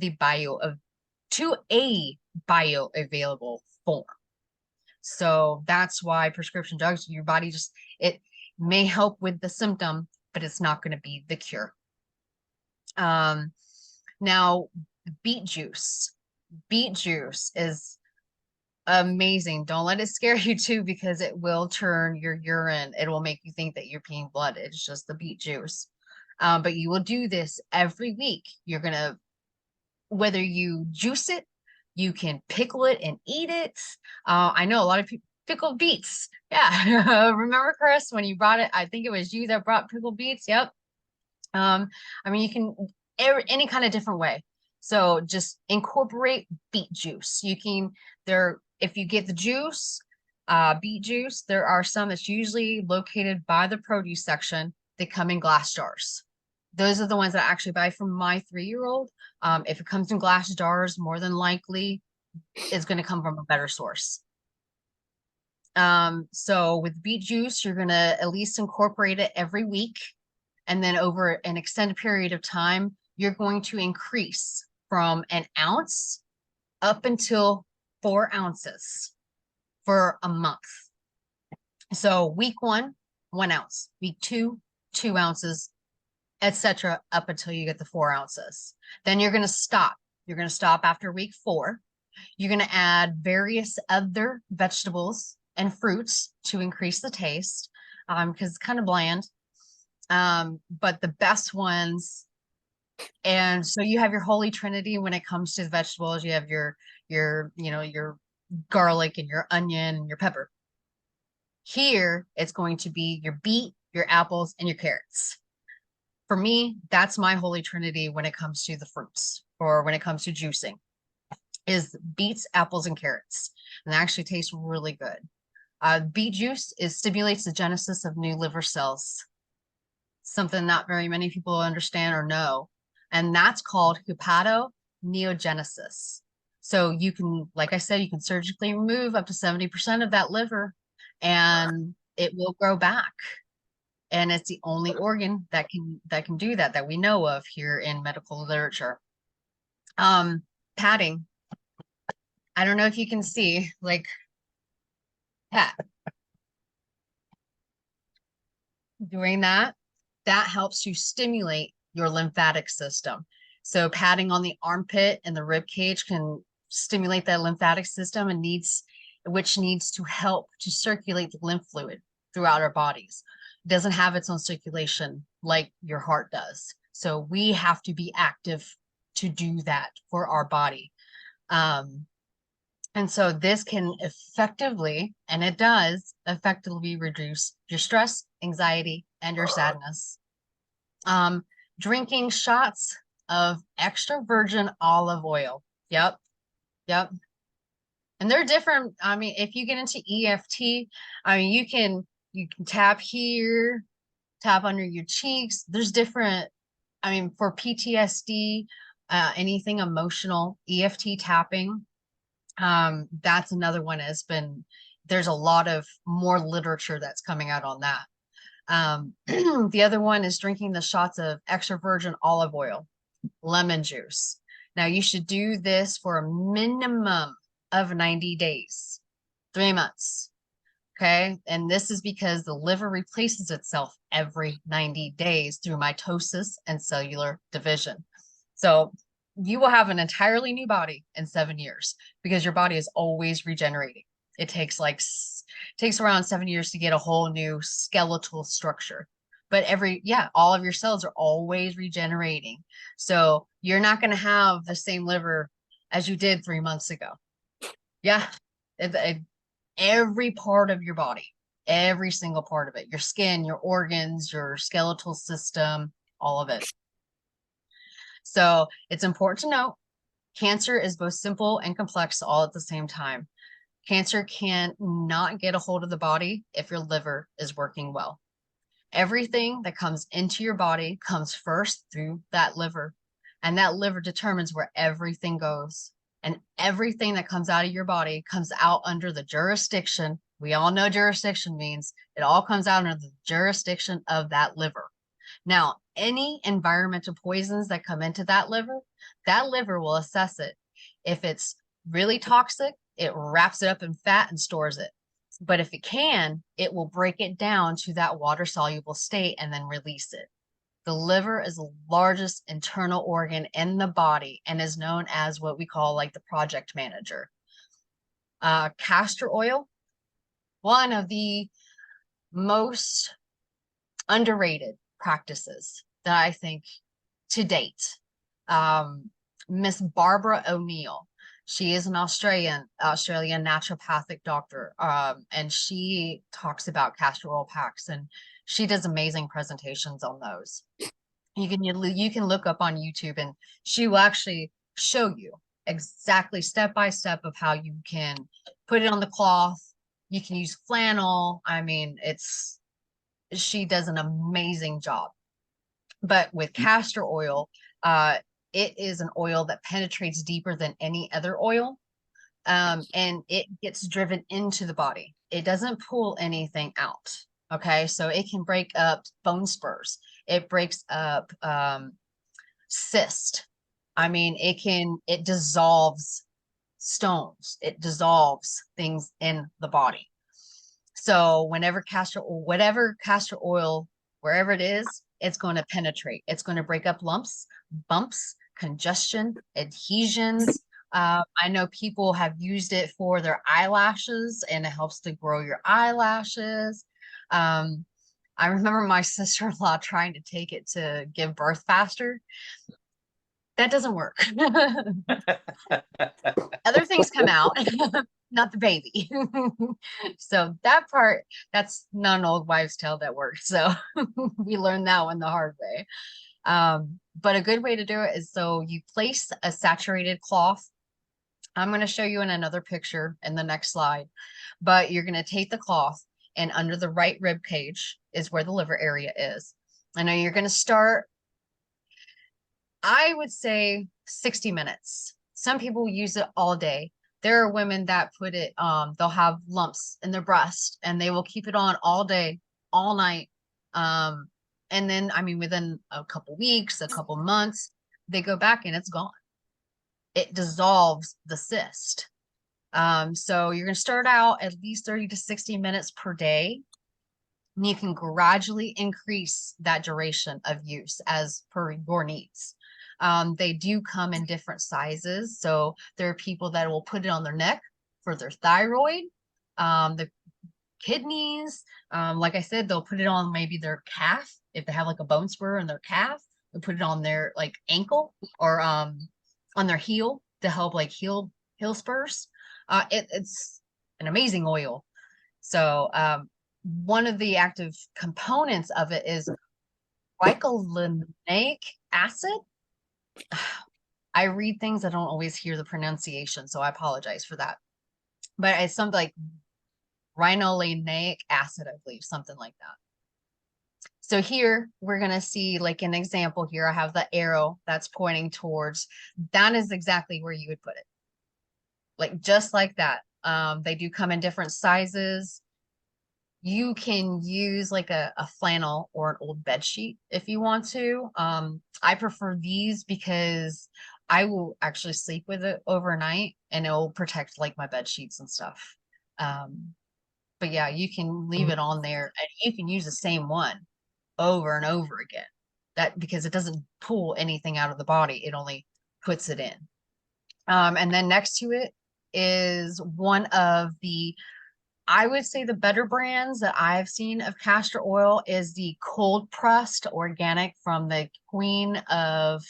a bioavailable form. So that's why prescription drugs, your body it may help with the symptom, but it's not going to be the cure. Now beet juice. Beet juice is amazing. Don't let it scare you too, because it will turn your urine. It will make you think that you're peeing blood. It's just the beet juice. But you will do this every week. You're going to, whether you juice it, you can pickle it and eat it. I know a lot of people pickle beets. Yeah. Remember, Chris, when you brought it, I think it was you that brought pickled beets. Yep. I mean, you can any kind of different way. So just incorporate beet juice. You can if you get the juice, beet juice, there are some that's usually located by the produce section. They come in glass jars. Those are the ones that I actually buy from my 3-year-old. If it comes in glass jars, more than likely it's going to come from a better source. So with beet juice, you're going to at least incorporate it every week. And then over an extended period of time, you're going to increase from an ounce up until 4 ounces for a month. So week 1, 1 ounce, week 2, 2 ounces, etc., up until you get the 4 ounces. Then you're going to stop. You're going to stop after week 4. You're going to add various other vegetables and fruits to increase the taste because it's kind of bland. But the best ones, and so you have your holy trinity when it comes to the vegetables. You have your garlic and your onion and your pepper. Here, it's going to be your beet, your apples, and your carrots. For me, that's my holy trinity when it comes to the fruits or when it comes to juicing is beets, apples, and carrots. And they actually taste really good. Beet juice stimulates the genesis of new liver cells, something not very many people understand or know. And that's called neogenesis. So you can, like I said, you can surgically remove up to 70% of that liver and it will grow back. And it's the only organ that can do that that we know of here in medical literature. Padding. I don't know if you can see, like, pat. Doing that helps to stimulate your lymphatic system. So patting on the armpit and the rib cage can stimulate that lymphatic system and which needs to help to circulate the lymph fluid throughout our bodies. It doesn't have its own circulation like your heart does. So we have to be active to do that for our body. And so this can effectively, and it does effectively reduce your stress, anxiety, and your sadness. Drinking shots of extra virgin olive oil. Yep. Yep. And they're different. I mean, if you get into EFT, I mean, you can tap here, tap under your cheeks. There's different, I mean, for PTSD, anything emotional, EFT tapping. That's another one there's a lot of more literature that's coming out on that. The other one is drinking the shots of extra virgin olive oil, lemon juice. Now you should do this for a minimum of 90 days, 3 months. Okay. And this is because the liver replaces itself every 90 days through mitosis and cellular division. So you will have an entirely new body in 7 years because your body is always regenerating. It takes around 7 years to get a whole new skeletal structure. But all of your cells are always regenerating. So you're not going to have the same liver as you did 3 months ago. Yeah. Every part of your body, every single part of it, your skin, your organs, your skeletal system, all of it. So it's important to note, cancer is both simple and complex all at the same time. Cancer can not get a hold of the body if your liver is working well. Everything that comes into your body comes first through that liver, and that liver determines where everything goes. And everything that comes out of your body comes out under the jurisdiction. We all know jurisdiction means it all comes out under the jurisdiction of that liver. Now, any environmental poisons that come into that liver will assess it. If it's really toxic, it wraps it up in fat and stores it. But if it can, it will break it down to that water-soluble state and then release it. The liver is the largest internal organ in the body and is known as what we call like the project manager. Castor oil, one of the most underrated practices that I think to date. Miss Barbara O'Neill, she is an Australian naturopathic doctor, and she talks about castor oil packs, and she does amazing presentations on those. You can look up on YouTube, and she will actually show you exactly step by step of how you can put it on the cloth. You can use flannel. I mean, she does an amazing job. But with castor oil, it is an oil that penetrates deeper than any other oil, and it gets driven into the body. It doesn't pull anything out. Okay, so it can break up bone spurs. It breaks up cyst. I mean, it dissolves stones. It dissolves things in the body. So whatever castor oil, wherever it is, it's going to penetrate. It's going to break up lumps, bumps, congestion, adhesions. I know people have used it for their eyelashes, and it helps to grow your eyelashes. I remember my sister-in-law trying to take it to give birth faster. That doesn't work. Other things come out, not the baby. So that part, that's not an old wives' tale that works. So we learned that one the hard way. But a good way to do it is, so you place a saturated cloth. I'm going to show you in another picture in the next slide, but you're going to take the cloth, and under the right rib cage is where the liver area is. I know you're going to start I would say 60 minutes. Some people use it all day. There are women that put it, they'll have lumps in their breast and they will keep it on all day, all night. Um, and then, I mean, within a couple weeks, a couple months, they go back and it's gone. It dissolves the cyst. So you're going to start out at least 30 to 60 minutes per day. And you can gradually increase that duration of use as per your needs. They do come in different sizes. So there are people that will put it on their neck for their thyroid, the kidneys. Like I said, they'll put it on maybe their calf if they have like a bone spur in their calf. They'll put it on their like ankle or on their heel to help like heal spurs. It's an amazing oil. So one of the active components of it is glycolinic acid. I read things, I don't always hear the pronunciation, so I apologize for that. But it's something like rhinolenic acid, I believe, something like that. So here we're going to see like an example here. I have the arrow that's pointing towards, that is exactly where you would put it. Like just like that. They do come in different sizes. You can use like a flannel or an old bed sheet if you want to. I prefer these because I will actually sleep with it overnight and it will protect like my bed sheets and stuff. But yeah, you can leave it on there and you can use the same one over and over again. That because it doesn't pull anything out of the body, it only puts it in. And then next to it is one of the, I would say the better brands that I've seen of castor oil is the cold pressed organic from the Queen of,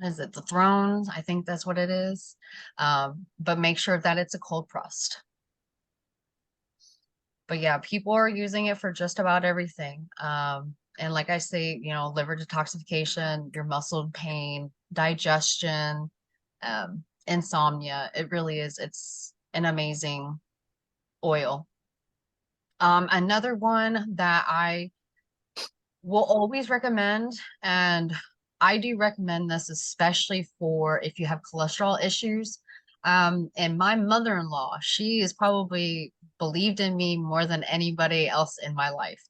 is it the Thrones? I think that's what it is. But make sure that it's a cold pressed. But yeah, people are using it for just about everything. And like I say, you know, liver detoxification, your muscle pain, digestion, insomnia. It really is. It's an amazing oil. Another one that I will always recommend, and I do recommend this especially for if you have cholesterol issues. And my mother-in-law, she is probably believed in me more than anybody else in my life.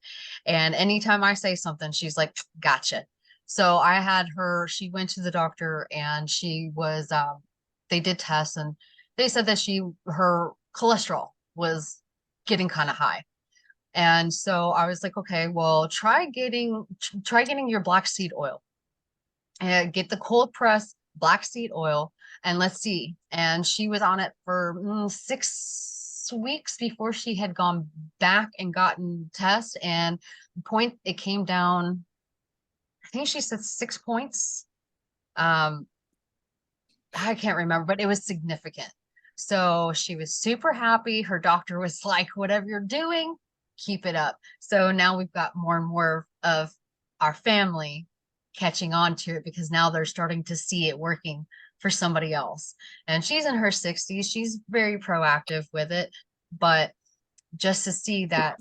And anytime I say something, she's like, gotcha. So I had her, she went to the doctor and she was, they did tests and they said that her cholesterol was getting kind of high. And so I was like, okay, well, try getting your black seed oil and get the cold press black seed oil and let's see. And she was on it for 6 weeks before she had gone back and gotten tests. And it came down, I think she said 6 points. I can't remember, but it was significant. So she was super happy. Her doctor was like, whatever you're doing, keep it up. So now we've got more and more of our family catching on to it because now they're starting to see it working for somebody else. And she's in her 60s. She's very proactive with it. But just to see that,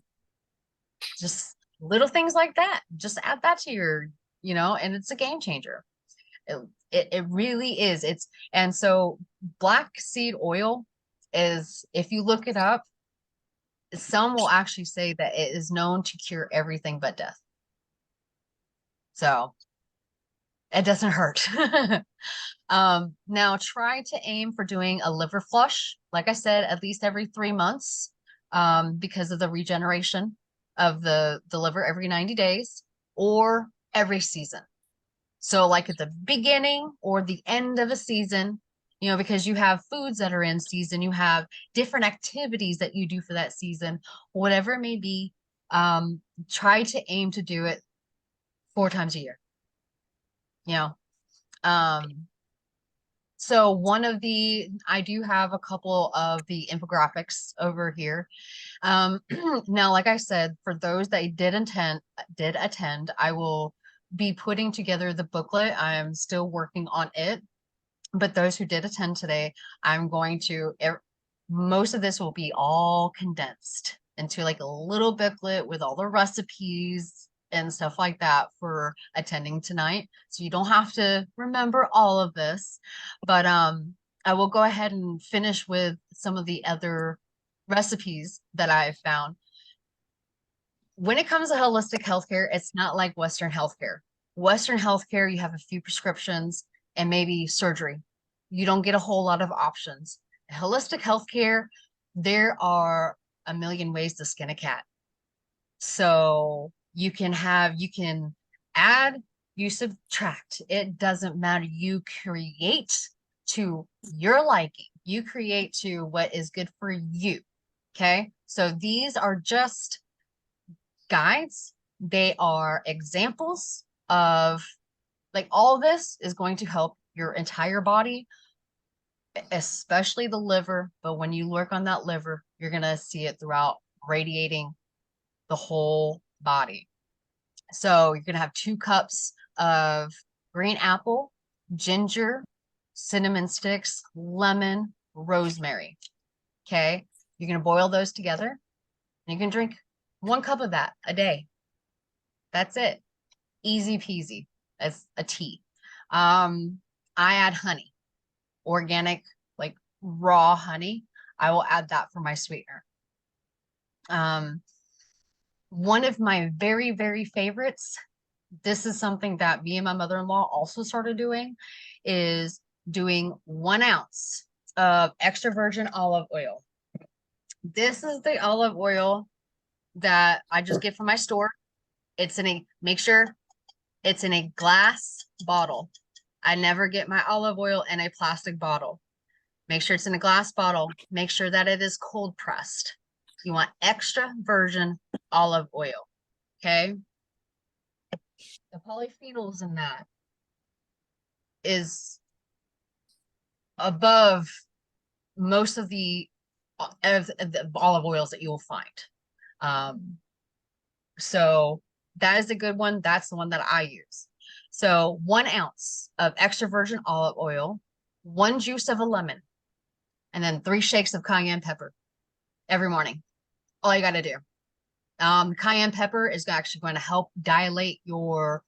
just little things like that, just add that to your, and it's a game changer. It really is. And so black seed oil is, if you look it up, some will actually say that it is known to cure everything but death. So it doesn't hurt. Now try to aim for doing a liver flush, like I said, at least every 3 months, because of the regeneration of the liver every 90 days or every season. So like at the beginning or the end of a season, because you have foods that are in season, you have different activities that you do for that season, whatever it may be, try to aim to do it 4 times a year. So I do have a couple of the infographics over here. Now, like I said, for those that did attend, I will be putting together the booklet. I am still working on it, but those who did attend today, I'm going to, most of this will be all condensed into like a little booklet with all the recipes, and stuff like that for attending tonight. So you don't have to remember all of this, but I will go ahead and finish with some of the other recipes that I've found. When it comes to holistic healthcare, it's not like Western healthcare. Western healthcare, you have a few prescriptions and maybe surgery. You don't get a whole lot of options. Holistic healthcare, there are a million ways to skin a cat. So you can add, you subtract. It doesn't matter. You create to your liking. You create to what is good for you. Okay. So these are just guides. They are examples of like all this is going to help your entire body, especially the liver. But when you work on that liver, you're going to see it throughout radiating the whole body. So you're going to have 2 cups of green apple, ginger, cinnamon sticks, lemon, rosemary. Okay. You're going to boil those together and you can drink 1 cup of that a day. That's it. Easy peasy as a tea. I add honey, organic, like raw honey. I will add that for my sweetener. One of my very, very favorites, this is something that me and my mother-in-law also started doing, is doing 1 ounce of extra virgin olive oil. This is the olive oil that I just get from my store. It's in a, make sure it's in a glass bottle. I never get my olive oil in a plastic bottle. Make sure it's in a glass bottle. Make sure that it is cold pressed. You want extra virgin olive oil. Okay. The polyphenols in that is above most of the olive oils that you will find. So that is a good one. That's the one that I use. So 1 ounce of extra virgin olive oil, 1 juice of a lemon, and then 3 shakes of cayenne pepper every morning. All you got to do. Cayenne pepper is actually going to help dilate your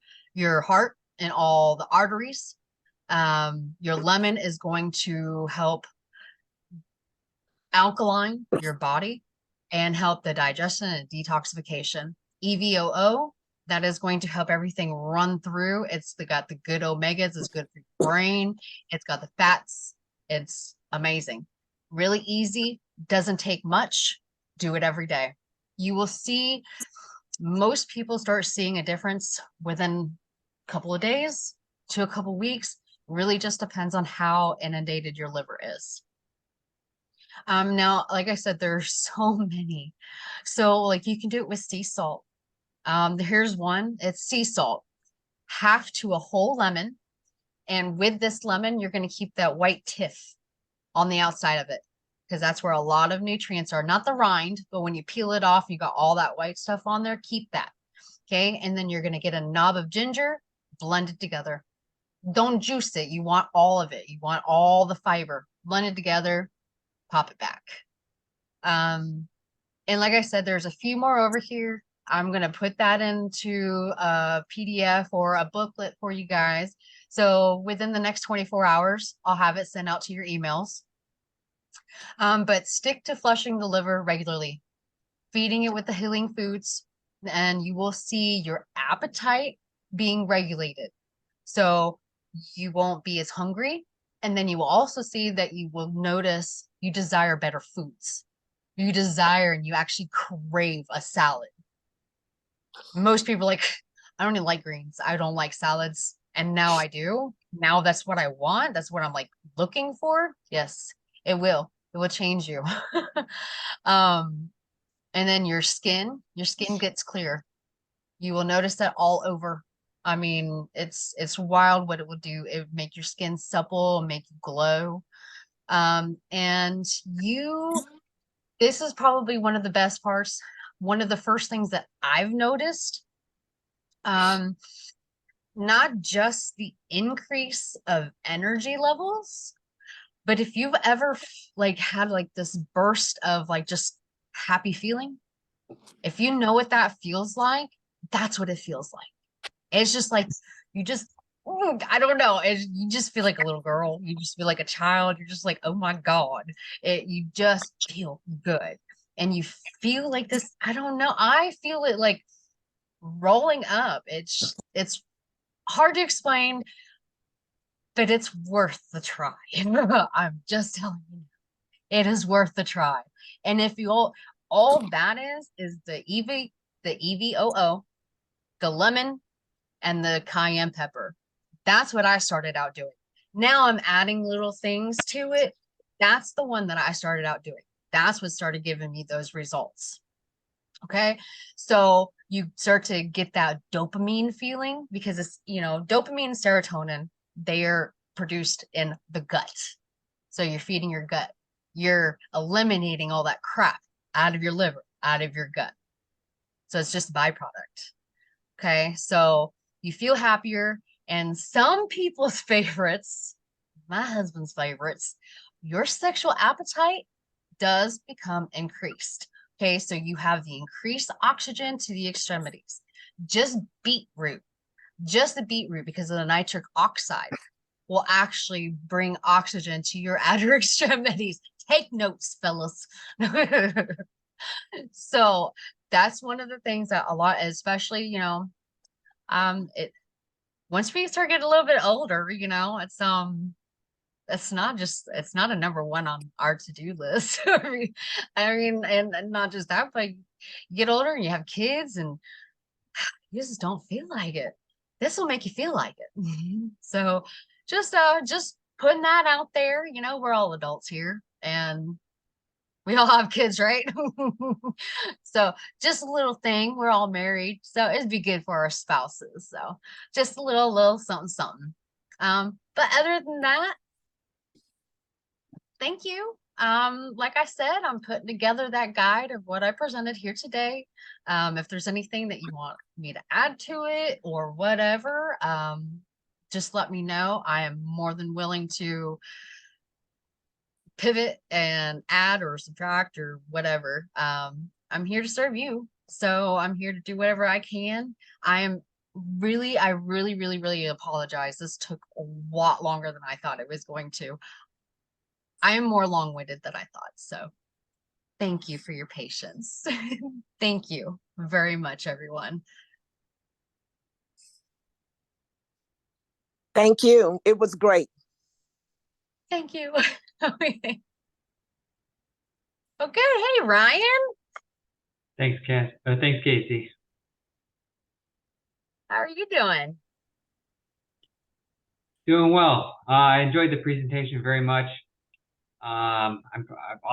heart and all the arteries. Your lemon is going to help alkaline your body and help the digestion and detoxification. EVOO, that is going to help everything run through. It's got the good omegas, it's good for your brain, it's got the fats. It's amazing. Really easy, doesn't take much. Do it every day. You will see most people start seeing a difference within a couple of days to a couple of weeks. Really just depends on how inundated your liver is. Now, like I said, there's so many. So like you can do it with sea salt. Here's one. It's sea salt, half to a whole lemon. And with this lemon, you're going to keep that white tiff on the outside of it because that's where a lot of nutrients are. Not the rind, but when you peel it off, you got all that white stuff on there. Keep that. Okay. And then you're going to get a knob of ginger, blend it together. Don't juice it. You want all of it. You want all the fiber. Blend it together, pop it back. And like I said, there's a few more over here. I'm going to put that into a PDF or a booklet for you guys. So within the next 24 hours, I'll have it sent out to your emails. But stick to flushing the liver regularly, feeding it with the healing foods, and you will see your appetite being regulated. So you won't be as hungry. And then you will also see that you will notice you desire better foods. You desire and you actually crave a salad. Most people like, I don't even like greens. I don't like salads. And now I do. Now that's what I want. That's what I'm like looking for. Yes, it will. It will change you. And then your skin gets clear. You will notice that all over. I mean, it's wild what it will do. It would make your skin supple, make you glow. And this is probably one of the best parts. One of the first things that I've noticed, not just the increase of energy levels, but if you've ever like had like this burst of like just happy feeling, if you know what that feels like, That's what it feels like. It's just like you just I don't know. You just feel like a little girl. You just feel like a child. You're just like, oh my God. You just feel good. And you feel like this. I don't know. I feel it like rolling up. It's hard to explain, but it's worth the try. I'm just telling you, it is worth the try. And if you all that is the EVOO, the lemon, and the cayenne pepper. That's what I started out doing. Now I'm adding little things to it. That's the one that I started out doing. That's what started giving me those results. Okay. So you start to get that dopamine feeling because it's, dopamine and serotonin, they are produced in the gut. So you're feeding your gut. You're eliminating all that crap out of your liver, out of your gut. So it's just a byproduct. Okay. So you feel happier. And some people's favorites, my husband's favorites, your sexual appetite does become increased. Okay, so you have the increased oxygen to the extremities. Just beetroot, just the beetroot, because of the nitric oxide, will actually bring oxygen to your outer extremities. Take notes, fellas. So that's one of the things that a lot, especially, it once we start getting a little bit older, it's not a number one on our to-do list. And not just that, but you get older and you have kids and you just don't feel like it. This will make you feel like it. So just putting that out there, we're all adults here and we all have kids, right? So just a little thing. We're all married, so it'd be good for our spouses. So just a little something, something. But other than that, thank you. Like I said, I'm putting together that guide of what I presented here today. If there's anything that you want me to add to it or whatever, just let me know. I am more than willing to pivot and add or subtract or whatever. I'm here to serve you. So I'm here to do whatever I can. I really apologize. This took a lot longer than I thought it was going to. I am more long-winded than I thought. So thank you for your patience. Thank you very much, everyone. Thank you. It was great. Thank you. Okay. Okay. Hey, Ryan. Thanks, Cass. Thanks, Casey. How are you doing? Doing well. I enjoyed the presentation very much. I'll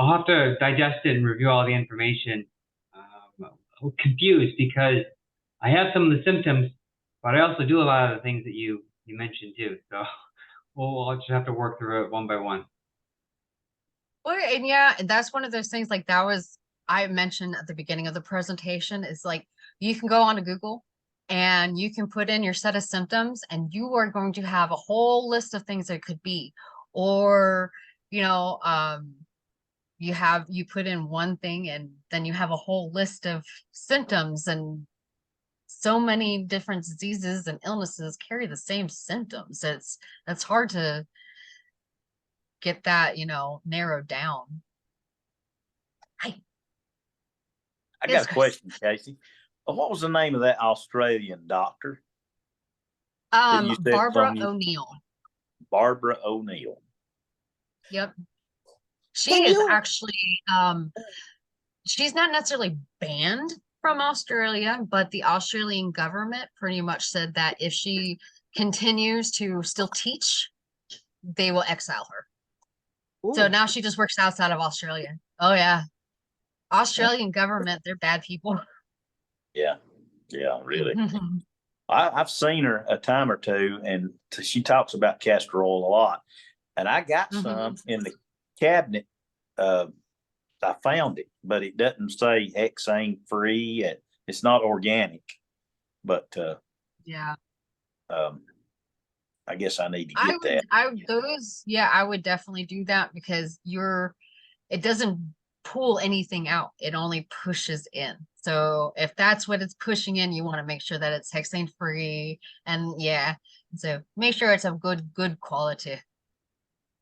have to digest it and review all the information. I'm confused because I have some of the symptoms, but I also do a lot of the things that you mentioned too. So I'll just have to work through it one by one. Well, and yeah, that's one of those things like that was I mentioned at the beginning of the presentation is like you can go onto Google and you can put in your set of symptoms and you are going to have a whole list of things that it could be. Or, you put in one thing and then you have a whole list of symptoms, and so many different diseases and illnesses carry the same symptoms. It's hard to get that, narrowed down. I got a question, Casey. What was the name of that Australian doctor? Barbara O'Neill. Barbara O'Neill. Yep. She is actually, she's not necessarily banned from Australia, but the Australian government pretty much said that if she continues to still teach, they will exile her. Ooh. So now she just works outside of Australia. Oh yeah. Australian government, they're bad people. Yeah, really. I've seen her a time or two, and she talks about castor oil a lot. And I got some in the cabinet. I found it, but it doesn't say hexane free. It's not organic, but yeah. I guess I need to get that. I would definitely do that because it doesn't pull anything out. It only pushes in. So if that's what it's pushing in, you want to make sure that it's hexane free. And yeah, so make sure it's of good quality.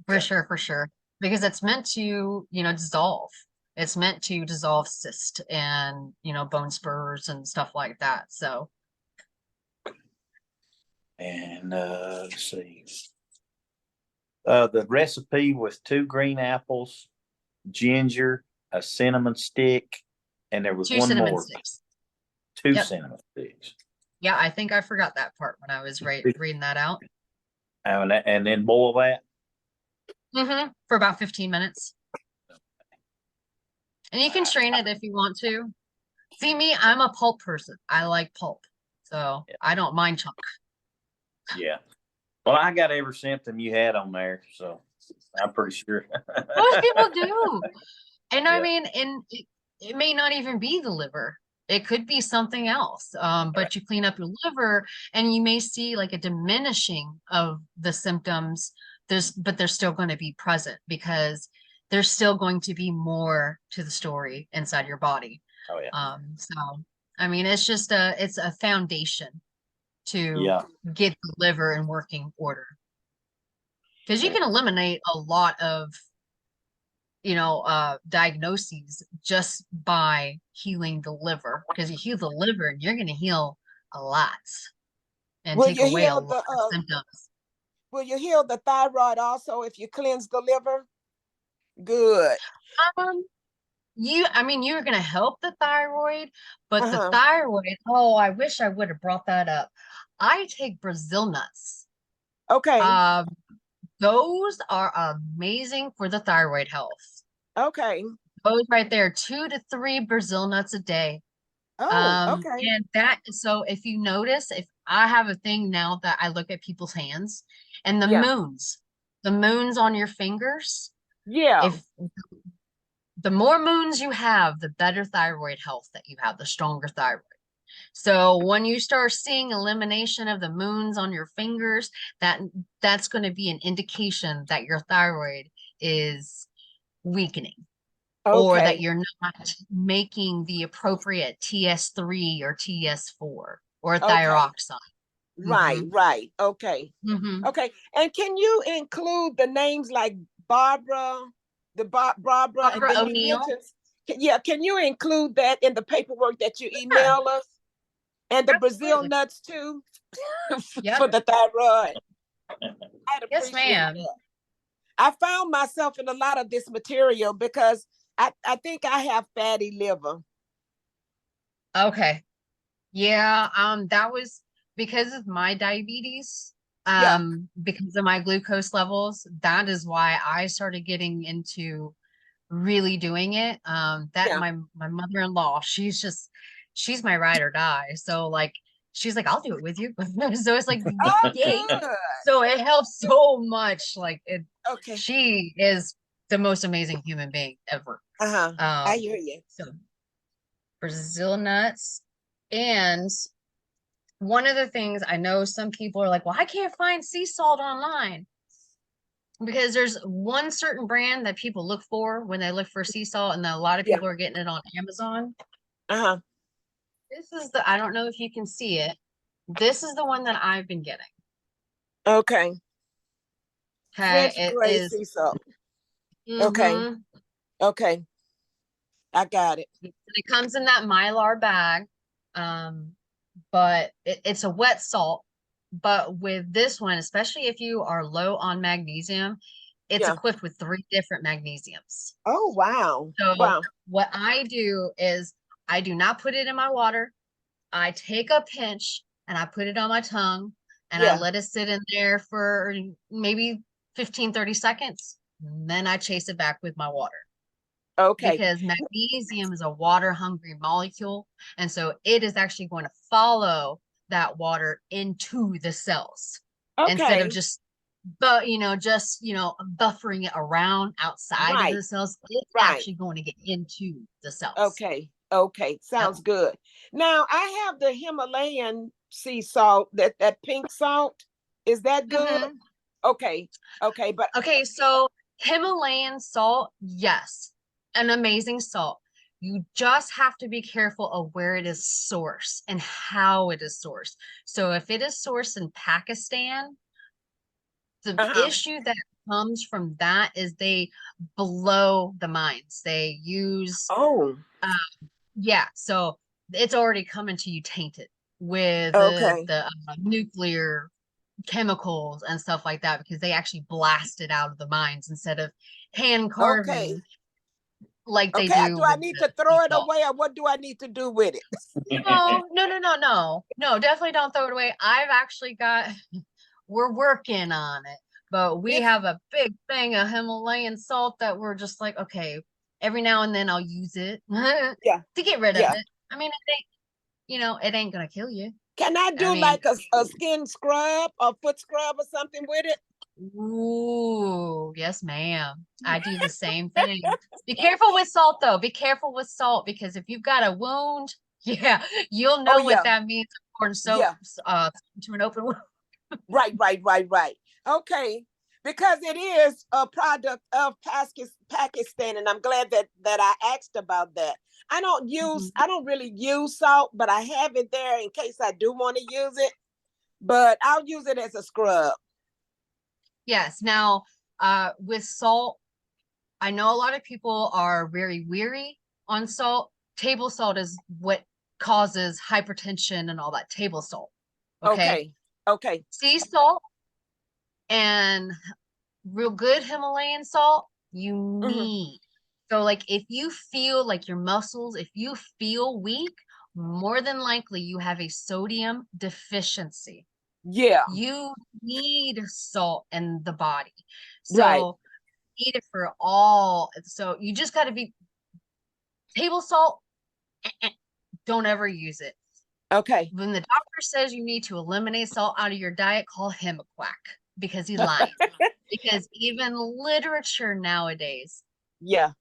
For sure. Because it's meant to, dissolve. It's meant to dissolve cyst and, bone spurs and stuff like that. So. And let's see. The recipe was 2 green apples, ginger, a cinnamon stick, and there was 2 one cinnamon more. sticks. 2 Yep. cinnamon sticks. Yeah, I think I forgot that part when I was reading that out. And then boil that. For about 15 minutes. And you can strain it if you want to. See me, I'm a pulp person. I like pulp. So I don't mind chunk. Yeah. Well, I got every symptom you had on there, so I'm pretty sure. Most people do. And I Yeah. mean, and it may not even be the liver. It could be something else. But you clean up your liver and you may see like a diminishing of the symptoms. But they're still going to be present because there's still going to be more to the story inside your body. Oh yeah. So I mean, it's a foundation to Yeah. get the liver in working order. Because you can eliminate a lot of diagnoses just by healing the liver, because you heal the liver and you're going to heal a lot and Will take you away a heal lot of symptoms. Will you heal the thyroid also if you cleanse the liver? Good. You're going to help the thyroid, but the Uh-huh. thyroid, oh, I wish I would have brought that up. I take Brazil nuts. Okay. Those are amazing for the thyroid health. Okay. Those right there, 2 to 3 Brazil nuts a day. Oh, okay. And so if you notice, if I have a thing now that I look at people's hands and the moons on your fingers. Yeah. If the more moons you have, the better thyroid health that you have, the stronger thyroid. So when you start seeing elimination of the moons on your fingers, that's going to be an indication that your thyroid is weakening. Or that you're not making the appropriate TS3 or TS4 or thyroxine. Right. Okay. Okay. And can you include the names like Barbara, Barbara, and then O'Neill? Can you include that in the paperwork that you email us? And the Brazil nuts too? For the thyroid. I'd appreciate ma'am. that. I found myself in a lot of this material because I think I have fatty liver. Okay. Yeah, that was because of my diabetes, because of my glucose levels. That is why I started getting into really doing it. My mother-in-law, she's my ride or die. So like she's like, I'll do it with you. So it's like, yay. So it helps so much. Like she is the most amazing human being ever. I hear you. So Brazil nuts. And one of the things I know some people are like, well, I can't find sea salt online. Because there's one certain brand that people look for when they look for sea salt, and a lot of people are getting it on Amazon. This is I don't know if you can see it. This is the one that I've been getting. Okay. French gray is sea salt. Okay. I got it. It comes in that Mylar bag. But it's a wet salt. But with this one, especially if you are low on magnesium, it's equipped with 3 different magnesiums. Oh, wow. So what I do is I do not put it in my water. I take a pinch and I put it on my tongue and I let it sit in there for maybe 15, 30 seconds. And then I chase it back with my water. Okay. Because magnesium is a water hungry molecule. And so it is actually going to follow that water into the cells instead of just buffering it around outside of the cells. It's actually going to get into the cells. Okay. Sounds good. Now I have the Himalayan sea salt, that pink salt. Is that good? Okay. So Himalayan salt, yes. an amazing salt. You just have to be careful of where it is sourced and how it is sourced. So if it is sourced in Pakistan, the issue that comes from that is they blow the mines. They use, yeah, so it's already coming to you tainted with the nuclear chemicals and stuff like that, because they actually blast it out of the mines instead of hand carving like they do. Do I need to throw it away, or what do I need to do with it? No, definitely don't throw it away. I've actually got, we're working on it, but we have a big thing of Himalayan salt that we're just like, okay, every now and then I'll use it to get rid of it. I mean, it ain't, you know, it ain't gonna kill you. Can I do like a skin scrub or foot scrub or something with it? Ooh, yes, ma'am. I do the same thing. Be careful with salt, though. Be careful with salt, because if you've got a wound, you'll know what that means. Pouring soap to an open wound. Right. Okay, because it is a product of Pakistan, and I'm glad that I asked about that. I don't really use salt, but I have it there in case I do want to use it. But I'll use it as a scrub. Yes. Now, with salt, I know a lot of people are very weary on salt. Table salt is what causes hypertension and all that. Table salt. Okay. Sea salt and real good Himalayan salt, you need. So like if you feel like your muscles, if you feel weak, more than likely you have a sodium deficiency. Yeah. You need salt in the body. So eat it for all. So you just got to be table salt. Don't ever use it. Okay. When the doctor says you need to eliminate salt out of your diet, call him a quack, because he's lying. Because even literature nowadays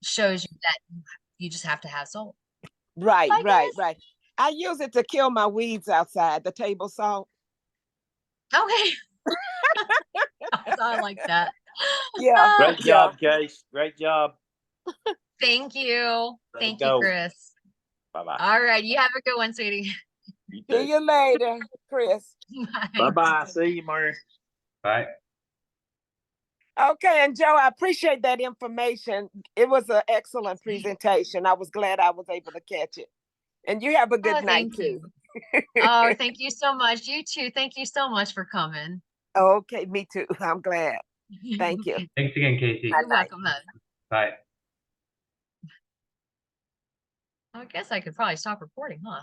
shows you that you just have to have salt. Right. I use it to kill my weeds outside, the table salt. Okay. I like that. Yeah. Great job, Case. Great job. Thank you. Thank you, Chris. Bye-bye. All right. You have a good one, sweetie. See you later, Chris. Bye-bye. See you, Mary. Bye. Okay, and Joe, I appreciate that information. It was an excellent presentation. I was glad I was able to catch it. And you have a good night too. Oh, thank you so much. You too. Thank you so much for coming. Okay, me too. I'm glad. Thank you. Thanks again, Casey. You're welcome, hon. Bye. I guess I could probably stop recording, huh?